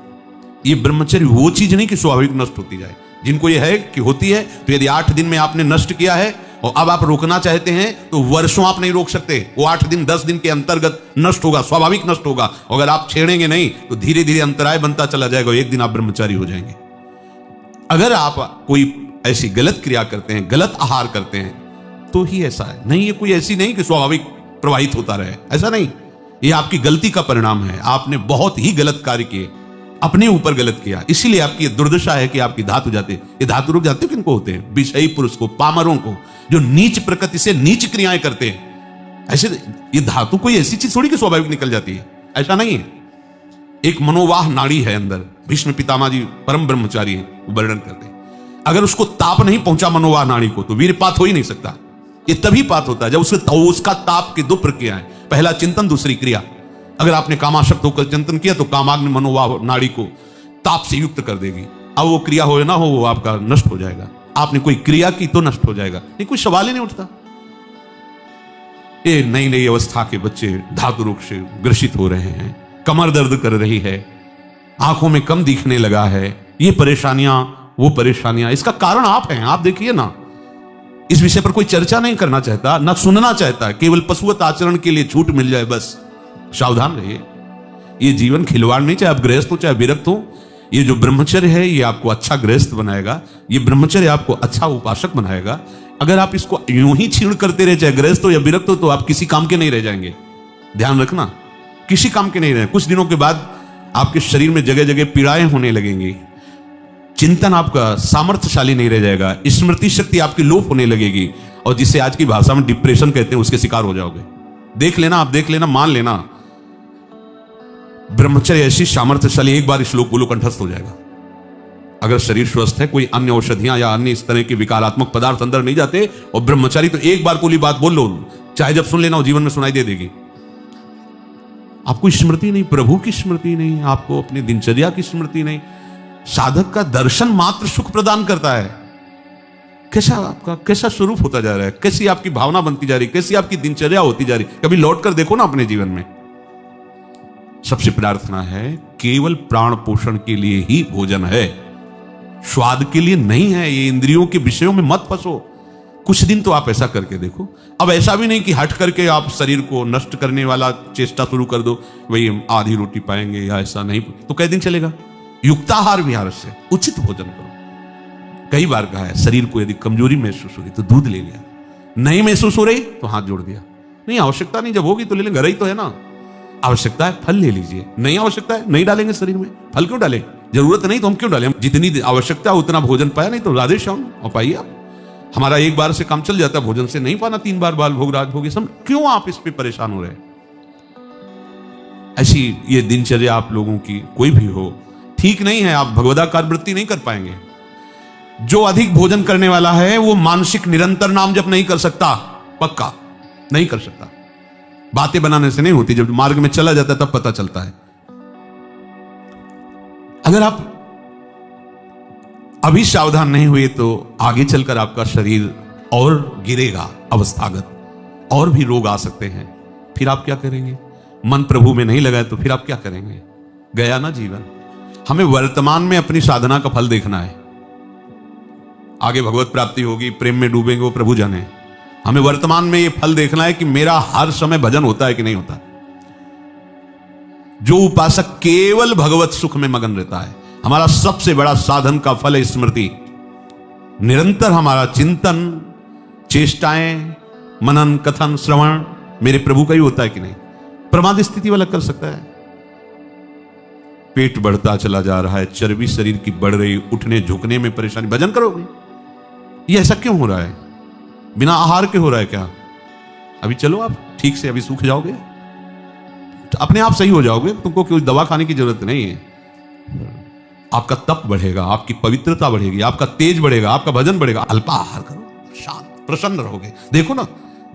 ये ब्रह्मचर्य वो चीज नहीं कि स्वाभाविक नष्ट होती जाए। जिनको ये है कि होती है, तो यदि 8 दिन में आपने नष्ट किया है और अब आप रोकना चाहते हैं तो वर्षों आप नहीं रोक सकते। वो 8 दिन 10 दिन के अंतर्गत नष्ट होगा, स्वाभाविक नष्ट होगा। अगर आप छेड़ेंगे नहीं तो धीरे धीरे अंतराय बनता चला जाएगा, एक दिन आप ब्रह्मचारी हो जाएंगे। अगर आप कोई ऐसी गलत क्रिया करते हैं, गलत आहार करते हैं, तो ही ऐसा है। नहीं, ये कोई ऐसी नहीं कि स्वाभाविक प्रवाहित होता रहे, ऐसा नहीं। ये आपकी गलती का परिणाम है। आपने बहुत ही गलत कार्य किए, अपने ऊपर गलत किया, इसीलिए आपकी दुर्दशा है कि आपकी धातु जाते। ये धातु रोग जाते किनको होते हैं? विषयी पुरुष को, पामरों को, जो नीच प्रकृति से नीच क्रियाएं करते हैं। ऐसे ये धातु कोई ऐसी चीज थोड़ी कि स्वाभाविक निकल जाती है, ऐसा नहीं है। एक मनोवाह नाड़ी है अंदर। भीष्म पितामह जी परम ब्रह्मचारी है, वो वर्णन करते हैं। अगर उसको ताप नहीं पहुंचा मनोवाह नाड़ी को तो वीरपात हो ही नहीं सकता। ये तभी पात होता है जब उसका ताप की 2 प्रक्रियाएं, पहला चिंतन, दूसरी क्रिया। अगर आपने कामाशक्त होकर चिंतन किया तो कामाग्नि मनोवाह नाड़ी को ताप से युक्त कर देगी। अब वो क्रिया हो ना हो, वो आपका नष्ट हो जाएगा। आपने कोई क्रिया की तो नष्ट हो जाएगा, नहीं कोई सवाल ही नहीं उठता। ये नई नई अवस्था के बच्चे धातु रोग से ग्रसित हो रहे हैं, कमर दर्द कर रही है, आंखों में कम दिखने लगा है, ये परेशानियां वो परेशानियां। इसका कारण आप हैं। आप देखिए ना, इस विषय पर कोई चर्चा नहीं करना चाहता, ना सुनना चाहता है, केवल पशुवत आचरण के लिए छूट मिल जाए बस। सावधान रहिए, ये जीवन खिलवाड़ नहीं, चाहे आप गृहस्थ हो चाहे विरक्त हो। ये जो ब्रह्मचर्य है ये आपको अच्छा गृहस्थ बनाएगा, ये ब्रह्मचर्य आपको अच्छा उपासक बनाएगा। अगर आप इसको यूं ही छीण करते रहे, चाहे गृहस्थ हो या विरक्त हो, तो आप किसी काम के नहीं रह जाएंगे। ध्यान रखना, किसी काम के नहीं रहे। कुछ दिनों के बाद आपके शरीर में जगह जगह पीड़ाएं होने लगेंगी, चिंतन आपका सामर्थ्यशाली नहीं रह जाएगा, स्मृति शक्ति आपकी लोप होने लगेगी, और जिसे आज की भाषा में डिप्रेशन कहते हैं, उसके शिकार हो जाओगे। देख लेना, आप देख लेना, मान लेना। ब्रह्मचर्य ऐसी सामर्थ्यशाली, एक बार श्लोक बोलो कंठस्थ हो जाएगा। अगर शरीर स्वस्थ है, कोई अन्य औषधियां या अन्य इस तरह के विकारात्मक पदार्थ अंदर नहीं जाते, और ब्रह्मचारी तो एक बार बोली बात बोल लो, चाहे जब सुन लेना वो जीवन में सुनाई दे देगी। आपको स्मृति नहीं, प्रभु की स्मृति नहीं, आपको अपनी दिनचर्या की स्मृति नहीं। साधक का दर्शन मात्र सुख प्रदान करता है। कैसा आपका कैसा स्वरूप होता जा रहा है, कैसी आपकी भावना बनती जा रही, कैसी आपकी दिनचर्या होती जा रही, कभी लौट कर देखो ना अपने जीवन में। सबसे प्रार्थना है, केवल प्राण पोषण के लिए ही भोजन है, स्वाद के लिए नहीं है। ये इंद्रियों के विषयों में मत फंसो। कुछ दिन तो आप ऐसा करके देखो। अब ऐसा भी नहीं कि हट करके आप शरीर को नष्ट करने वाला चेष्टा शुरू कर दो, वही आधी रोटी पाएंगे या ऐसा नहीं, तो कई दिन चलेगा। युक्ताहार विहार से उचित भोजन करो। कई बार कहा है, शरीर को यदि कमजोरी महसूस हो रही तो दूध ले लिया, नहीं महसूस हो रही तो हाथ जोड़ दिया। नहीं आवश्यकता नहीं, जब होगी तो ले लेंगे, घर ही तो है ना। आवश्यकता है फल ले लीजिए, नहीं आवश्यकता है नहीं डालेंगे शरीर में। फल क्यों डालें, जरूरत नहीं तो हम क्यों डालें। जितनी आवश्यकता उतना भोजन पाया, नहीं तो राधे श्याम और पाइए आप। हमारा एक बार से काम चल जाता है, भोजन से नहीं पाना 3 बार बाल भोग राजभोग, सब क्यों आप इस पे परेशान हो रहे। ऐसी ये दिनचर्या आप लोगों की कोई भी हो ठीक नहीं है। आप भगवदाकार वृत्ति नहीं कर पाएंगे। जो अधिक भोजन करने वाला है वो मानसिक निरंतर नाम जप नहीं कर सकता, पक्का नहीं कर सकता। बातें बनाने से नहीं होती, जब मार्ग में चला जाता है तब पता चलता है। अगर आप अभी सावधान नहीं हुए तो आगे चलकर आपका शरीर और गिरेगा अवस्थागत, और भी रोग आ सकते हैं। फिर आप क्या करेंगे। मन प्रभु में नहीं लगाए तो फिर आप क्या करेंगे। गया ना जीवन। हमें वर्तमान में अपनी साधना का फल देखना है। आगे भगवत प्राप्ति होगी, प्रेम में डूबेंगे, वो प्रभु जाने। हमें वर्तमान में ये फल देखना है कि मेरा हर समय भजन होता है कि नहीं होता। जो उपासक केवल भगवत सुख में मगन रहता है, हमारा सबसे बड़ा साधन का फल है स्मृति। निरंतर हमारा चिंतन, चेष्टाएं, मनन, कथन, श्रवण मेरे प्रभु का ही होता है कि नहीं। प्रमाद स्थिति वाला कर सकता है। पेट बढ़ता चला जा रहा है, चर्बी शरीर की बढ़ रही, उठने झुकने में परेशानी, भजन करोगे। ये ऐसा क्यों हो रहा है, बिना आहार के हो रहा है क्या। अभी चलो आप ठीक से, अभी सूख जाओगे, तो अपने आप सही हो जाओगे, तुमको कोई दवा खाने की जरूरत नहीं है। आपका तप बढ़ेगा, आपकी पवित्रता बढ़ेगी, आपका तेज बढ़ेगा, आपका भजन बढ़ेगा। अल्पा आहार करो, शांत प्रसन्न रहोगे। देखो ना,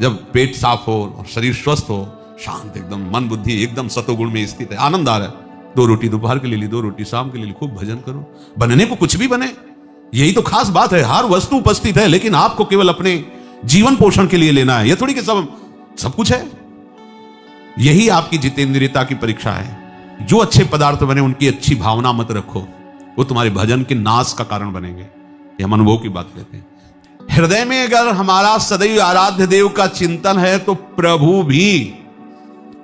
जब पेट साफ हो और शरीर स्वस्थ हो, शांत एकदम, मन बुद्धि एकदम सतोगुण में स्थित है, आनंद आ रहा है। 2 रोटी दोपहर के लिए ली, 2 रोटी शाम के लिए ली, खूब भजन करो। बनने को कुछ भी बने, यही तो खास बात है। हर वस्तु उपस्थित है, लेकिन आपको केवल अपने जीवन पोषण के लिए लेना है। यह थोड़ी कि सब कुछ है। यही आपकी जितेंद्रियता की परीक्षा है। जो अच्छे पदार्थ बने उनकी अच्छी भावना मत रखो, वो तुम्हारे भजन के नाश का कारण बनेंगे। ये हम अनुभव की बात कहते हैं। हृदय में अगर हमारा सदैव आराध्य देव का चिंतन है तो प्रभु भी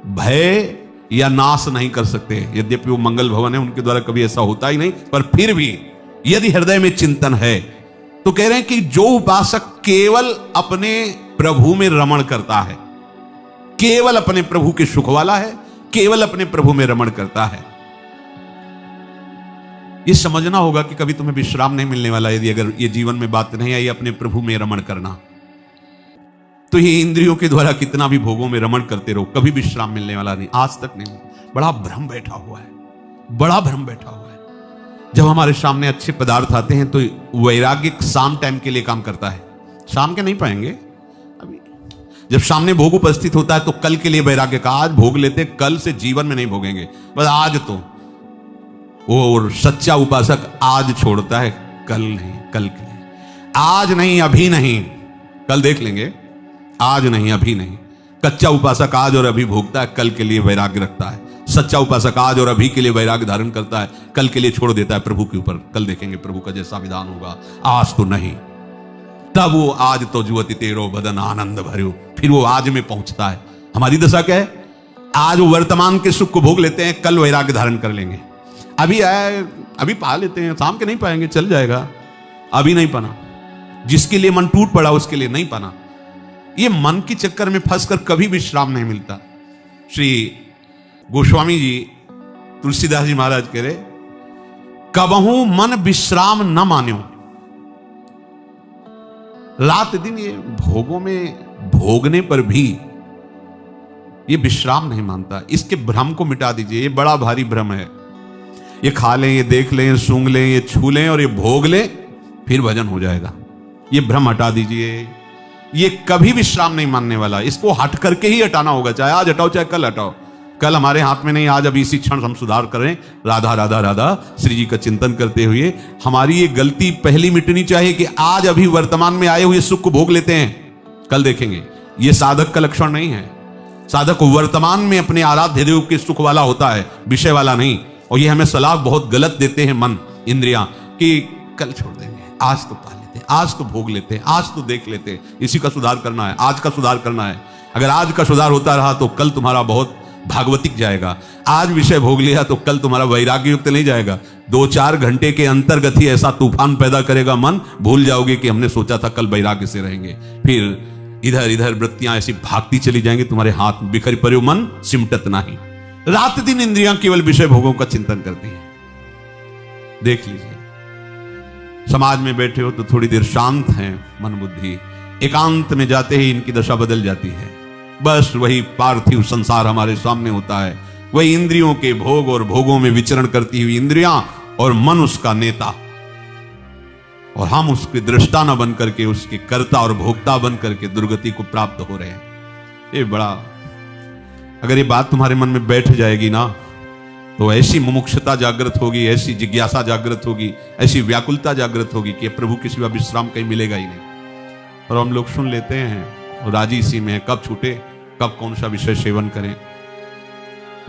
भय या नाश नहीं कर सकते। यद्यपि वो मंगल भवन है, उनके द्वारा कभी ऐसा होता ही नहीं, पर फिर भी यदि हृदय में चिंतन है तो कह रहे हैं कि जो उपासक केवल अपने प्रभु में रमण करता है, केवल अपने प्रभु के सुख वाला है, केवल अपने प्रभु में रमण करता है। ये समझना होगा कि कभी तुम्हें विश्राम नहीं मिलने वाला। यदि अगर ये जीवन में बात नहीं आई अपने प्रभु में रमण करना, तो ये इंद्रियों के द्वारा कितना भी भोगों में रमण करते रहो, कभी विश्राम मिलने वाला नहीं, आज तक नहीं। बड़ा भ्रम बैठा हुआ है, बड़ा भ्रम बैठा हुआ है। जब हमारे सामने अच्छे पदार्थ आते हैं तो वैराग्य शाम टाइम के लिए काम करता है, शाम के नहीं पाएंगे। अभी जब सामने भोग उपस्थित होता है तो कल के लिए वैराग्य का, आज भोग लेते, कल से जीवन में नहीं भोगेंगे, बस आज तो। वो सच्चा उपासक आज छोड़ता है, कल नहीं, कल के लिए। आज नहीं, अभी नहीं, कल देख लेंगे, आज नहीं, अभी नहीं। कच्चा उपासक आज और अभी भोगता है, कल के लिए वैराग्य रखता है। सच्चा उपासक आज और अभी के लिए वैराग्य धारण करता है, कल के लिए छोड़ देता है प्रभु के ऊपर। कल देखेंगे प्रभु का जैसा विधान होगा, आज तो नहीं। तब वो आज तो जुवति तेरो बदन आनंद भर्यो, फिर वो आज में पहुंचता है। हमारी दशा क्या है, आज वो वर्तमान के सुख को भोग लेते हैं, कल वैराग्य धारण कर लेंगे। अभी आए, अभी पा लेते हैं, शाम के नहीं पाएंगे, चल जाएगा। अभी नहीं पाना, जिसके लिए मन टूट पड़ा उसके लिए नहीं पाना। ये मन के चक्कर में फंसकर कभी विश्राम नहीं मिलता। श्री गोस्वामी जी, तुलसीदास जी महाराज कह रहे, कबहू मन विश्राम न मान्यो, रात दिन ये भोगों में भोगने पर भी ये विश्राम नहीं मानता। इसके भ्रम को मिटा दीजिए, ये बड़ा भारी भ्रम है। ये खा लें, ये देख लें, ये सूंघ लें, ये छू लें और ये भोग लें, फिर भजन हो जाएगा। ये भ्रम हटा दीजिए। ये कभी विश्राम नहीं मानने वाला, इसको हट करके ही हटाना होगा। चाहे आज हटाओ चाहे कल हटाओ, कल हमारे हाथ में नहीं, आज अभी इसी क्षण हम सुधार करें। राधा राधा राधा श्री जी का चिंतन करते हुए हमारी ये गलती पहली मिटनी चाहिए कि आज अभी वर्तमान में आए हुए सुख को भोग लेते हैं, कल देखेंगे। ये साधक का लक्षण नहीं है। साधक वर्तमान में अपने आराध्य देव के सुख वाला होता है, विषय वाला नहीं। और ये हमें सलाह बहुत गलत देते हैं मन इंद्रियां कि कल छोड़ देंगे, आज तो पा लेते हैं, आज तो भोग लेते हैं, आज तो देख लेते हैं। इसी का सुधार करना है, आज का सुधार करना है। अगर आज का सुधार होता रहा तो कल तुम्हारा बहुत भागवतिक जाएगा। आज विषय भोग लिया तो कल तुम्हारा वैराग्य युक्त नहीं जाएगा। 2-4 घंटे के अंतर्गत ही ऐसा तूफान पैदा करेगा मन, भूल जाओगे कि हमने सोचा था कल वैराग्य से रहेंगे। फिर इधर इधर वृत्तियां ऐसी भागती चली जाएंगी, तुम्हारे हाथ बिखर पड़े मन सिमटत नहीं। रात दिन इंद्रियां केवल विषय भोगों का चिंतन करती हैं। देख लीजिए, समाज में बैठे हो तो थोड़ी देर शांत हैं मन बुद्धि, एकांत में जाते ही इनकी दशा बदल जाती है। बस वही पार्थिव संसार हमारे सामने होता है, वही इंद्रियों के भोग और भोगों में विचरण करती हुई इंद्रियां और मन उसका नेता, और हम उसके दृष्टा न बन करके उसके कर्ता और भोक्ता बन करके दुर्गति को प्राप्त हो रहे हैं। ये बड़ा, अगर ये बात तुम्हारे मन में बैठ जाएगी ना तो ऐसी मुमुक्षुता जागृत होगी, ऐसी जिज्ञासा जागृत होगी, ऐसी व्याकुलता जागृत होगी कि प्रभु के सिवा विश्राम कहीं मिलेगा ही नहीं। और हम लोग सुन लेते हैं और राजी इसी में कब छूटे, कब कौन सा विषय सेवन करें।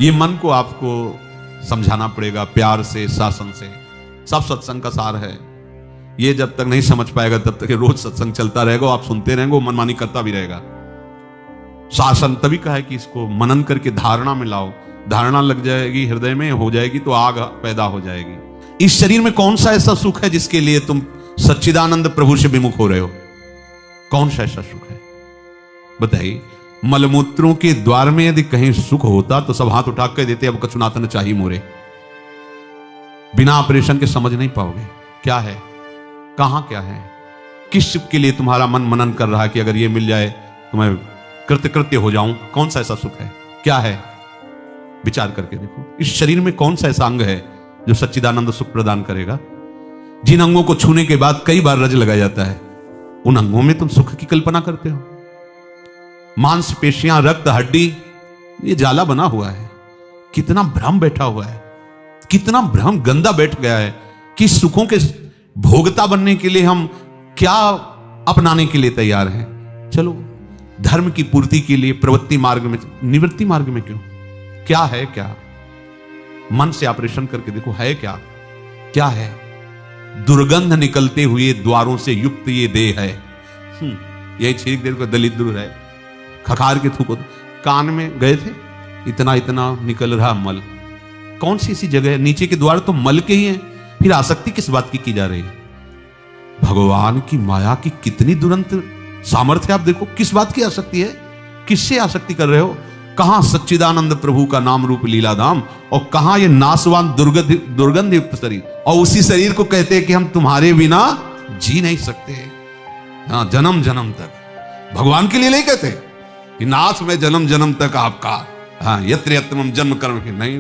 ये मन को आपको समझाना पड़ेगा प्यार से, शासन से। सब सत्संग का सार है। ये जब तक नहीं समझ पाएगा तब तक रोज सत्संग चलता रहेगा, आप सुनते रहेंगे, मनमानी करता भी रहेगा। शासन तभी कहा है कि इसको मनन करके धारणा में लाओ। धारणा लग जाएगी, हृदय में हो जाएगी तो आग पैदा हो जाएगी। इस शरीर में कौन सा ऐसा सुख है जिसके लिए तुम सच्चिदानंद प्रभु से विमुख हो रहे हो? कौन सा ऐसा सुख है बताइए? मलमूत्रों के द्वार में यदि कहीं सुख होता तो सब हाथ उठा कर देते, अब कछुनातन चाहिए मोरे। बिना ऑपरेशन के समझ नहीं पाओगे क्या है, कहां क्या है, किस सुख के लिए तुम्हारा मन मनन कर रहा है कि अगर ये मिल जाए तो मैं कृतकृत्य हो जाऊं। कौन सा ऐसा सुख है, क्या है? विचार करके देखो, इस शरीर में कौन सा ऐसा अंग है जो सच्चिदानंद सुख प्रदान करेगा? जिन अंगों को छूने के बाद कई बार रज लगाया जाता है, उन अंगों में तुम सुख की कल्पना करते हो। मांस पेशियां, रक्त, हड्डी, ये जाला बना हुआ है। कितना भ्रम बैठा हुआ है, कितना भ्रम गंदा बैठ गया है कि सुखों के भोगता बनने के लिए हम क्या अपनाने के लिए तैयार हैं। चलो धर्म की पूर्ति के लिए प्रवृत्ति मार्ग में, निवृत्ति मार्ग में क्यों? क्या है, क्या मन से ऑपरेशन करके देखो, है क्या? क्या है? दुर्गंध निकलते हुए द्वारों से युक्त ये देह है। यही छीक देर को दलित दूर है, खखार के थूको। कान में गए थे, इतना इतना निकल रहा मल। कौन सी ऐसी जगह है? नीचे के द्वार तो मल के ही हैं, फिर आसक्ति किस बात की जा रही है? भगवान की माया की कितनी दुरंत सामर्थ्य आप देखो। किस बात की आसक्ति है? किससे आसक्ति कर रहे हो? कहां सच्चिदानंद प्रभु का नाम रूप लीला धाम, और कहां ये नासवान दुर्गंध युक्त शरीर। और उसी शरीर को कहते हैं कि हम तुम्हारे बिना जी नहीं सकते। हाँ, जन्म जन्म तक भगवान के लिए नहीं कहते कि नाथ में जन्म जन्म तक आपका, हाँ, यत्र यत्र हम जन्म कर्म के नहीं,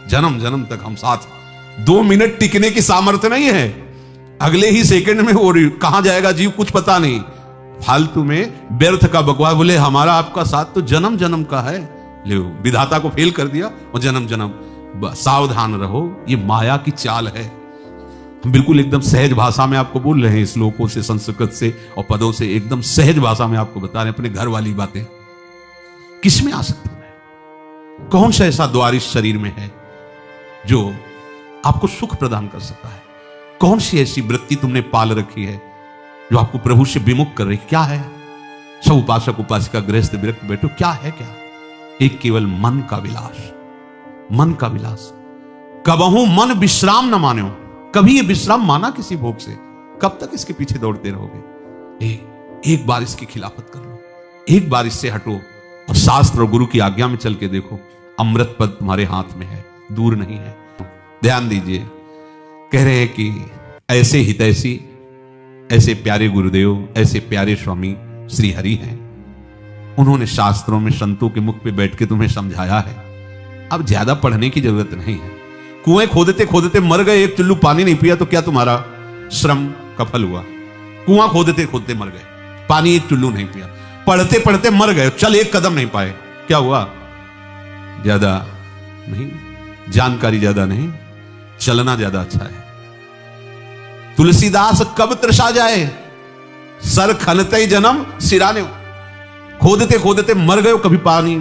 जन्म जन्म तक हम साथ। 2 मिनट टिकने की सामर्थ्य नहीं है, अगले ही सेकंड में वो कहां जाएगा जीव कुछ पता नहीं। फालतू में व्यर्थ का बकवास। बोले हमारा आपका साथ तो जन्म जन्म का है। ले विधाता को फेल कर दिया और जन्म जन्म। सावधान रहो, ये माया की चाल है। हम बिल्कुल एकदम सहज भाषा में आपको बोल रहे हैं, श्लोकों से, संस्कृत से और पदों से एकदम सहज भाषा में आपको बता रहे हैं अपने घर वाली बातें। किसमें आ सकते हैं? कौन सा ऐसा द्वार इस शरीर में है जो आपको सुख प्रदान कर सकता है? कौन सी ऐसी वृत्ति तुमने पाल रखी है जो आपको प्रभु से विमुख कर रही? क्या है? सब उपासक उपासिका गृहस्थ विरक्त बैठो, क्या है? क्या? एक केवल मन का विलास, मन का विलास। कबहू मन विश्राम न मानो। कभी ये विश्राम माना किसी भोग से? कब तक इसके पीछे दौड़ते रहोगे? एक बार इसकी खिलाफत कर लो, एक बार इससे हटो और शास्त्र और गुरु की आज्ञा में चल के देखो। अमृत पद तुम्हारे हाथ में है, दूर नहीं है। ध्यान दीजिए, कह रहे हैं कि ऐसे ही तैसी, ऐसे प्यारे गुरुदेव, ऐसे प्यारे स्वामी श्री हरि हैं। उन्होंने शास्त्रों में संतों के मुख पे बैठ के तुम्हें समझाया है। अब ज्यादा पढ़ने की जरूरत नहीं है। कुएं खोदते खोदते मर गए, एक चुल्लू पानी नहीं पिया तो क्या तुम्हारा श्रम कफल हुआ? कुआं खोदते खोदते मर गए, पानी एक चुल्लू नहीं पिया, पढ़ते पढ़ते मर गए, चल एक कदम नहीं पाए, क्या हुआ? ज्यादा नहीं, जानकारी ज्यादा नहीं, चलना ज्यादा अच्छा है। तुलसीदास कब तृषा जाए, सर खनते जन्म सिराने। खोदते खोदते मर गए, कभी पानी।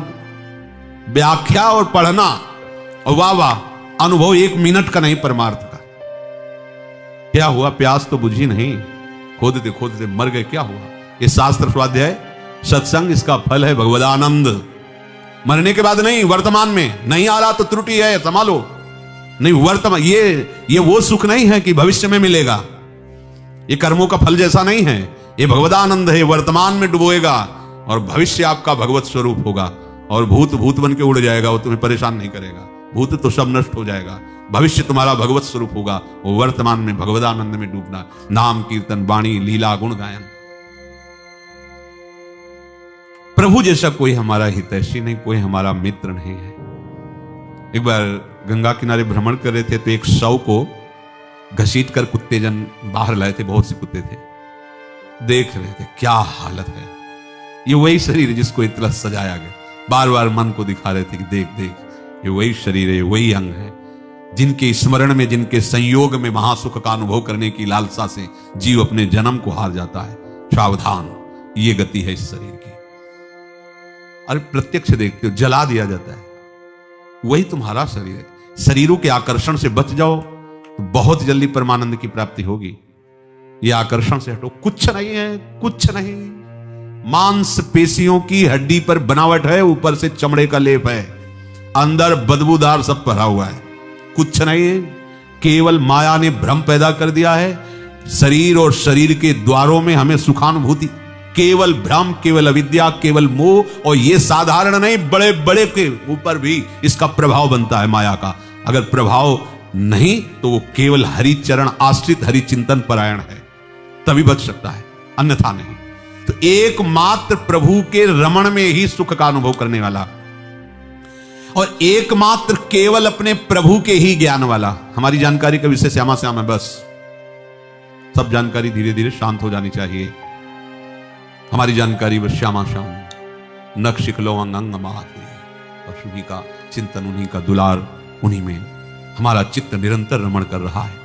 व्याख्या और पढ़ना और वाह वाह, अनुभव 1 मिनट का नहीं, परमार्थ का। क्या हुआ? प्यास तो बुझी नहीं, खोदते खोदते मर गए, क्या हुआ? ये शास्त्र स्वाध्याय सत्संग, इसका फल है भगवदानंद। मरने के बाद नहीं, वर्तमान में नहीं आ रहा तो त्रुटि है, संभालो। नहीं, वर्तमान, ये वो सुख नहीं है कि भविष्य में मिलेगा। ये कर्मों का फल जैसा नहीं है, ये भगवदानंद है। वर्तमान में डुबोएगा और भविष्य आपका भगवत स्वरूप होगा। और भूत भूत बन के उड़ जाएगा, वो तुम्हें परेशान नहीं करेगा। भूत तो सब नष्ट हो जाएगा, भविष्य तुम्हारा भगवत स्वरूप होगा। वो वर्तमान में भगवदानंद में डूबना, नाम कीर्तन वाणी लीला गुण गायन। प्रभु जैसा कोई हमारा हितैषी नहीं, कोई हमारा मित्र नहीं है। एक बार गंगा किनारे भ्रमण कर रहे थे तो एक शव को घसीट कर कुत्ते जन बाहर लाए थे, बहुत से कुत्ते थे। देख रहे थे क्या हालत है। ये वही शरीर है जिसको इतना सजाया गया। बार बार मन को दिखा रहे थे कि देख देख, ये वही शरीर है, वही अंग है जिनके स्मरण में, जिनके संयोग में महासुख का अनुभव करने की लालसा से जीव अपने जन्म को हार जाता है। सावधान, ये गति है इस शरीर की। अरे प्रत्यक्ष देखते हो, जला दिया जाता है, वही तुम्हारा शरीर है। शरीरों के आकर्षण से बच जाओ तो बहुत जल्दी परमानंद की प्राप्ति होगी। ये आकर्षण से हटो, कुछ नहीं है, कुछ नहीं। मांस पेशियों की हड्डी पर बनावट है, ऊपर से चमड़े का लेप है, अंदर बदबूदार सब भरा हुआ है, कुछ नहीं है। केवल माया ने भ्रम पैदा कर दिया है। शरीर और शरीर के द्वारों में हमें सुखानुभूति, केवल भ्रम, केवल अविद्या, केवल मोह। और ये साधारण नहीं, बड़े बड़े के ऊपर भी इसका प्रभाव बनता है माया का। अगर प्रभाव नहीं तो वो केवल हरि चरण आश्रित, हरि चिंतन परायण है, तभी बच सकता है, अन्यथा नहीं। तो एकमात्र प्रभु के रमण में ही सुख का अनुभव करने वाला, और एकमात्र केवल अपने प्रभु के ही ज्ञान वाला। हमारी जानकारी का विषय श्यामा श्याम है, बस। सब जानकारी धीरे धीरे शांत हो जानी चाहिए। हमारी जानकारी बस श्यामा श्याम, नख शिकलो अंग महात्मा, और उन्हीं का चिंतन, उन्हीं का दुलार, उन्हीं में हमारा चित्त निरंतर रमण कर रहा है।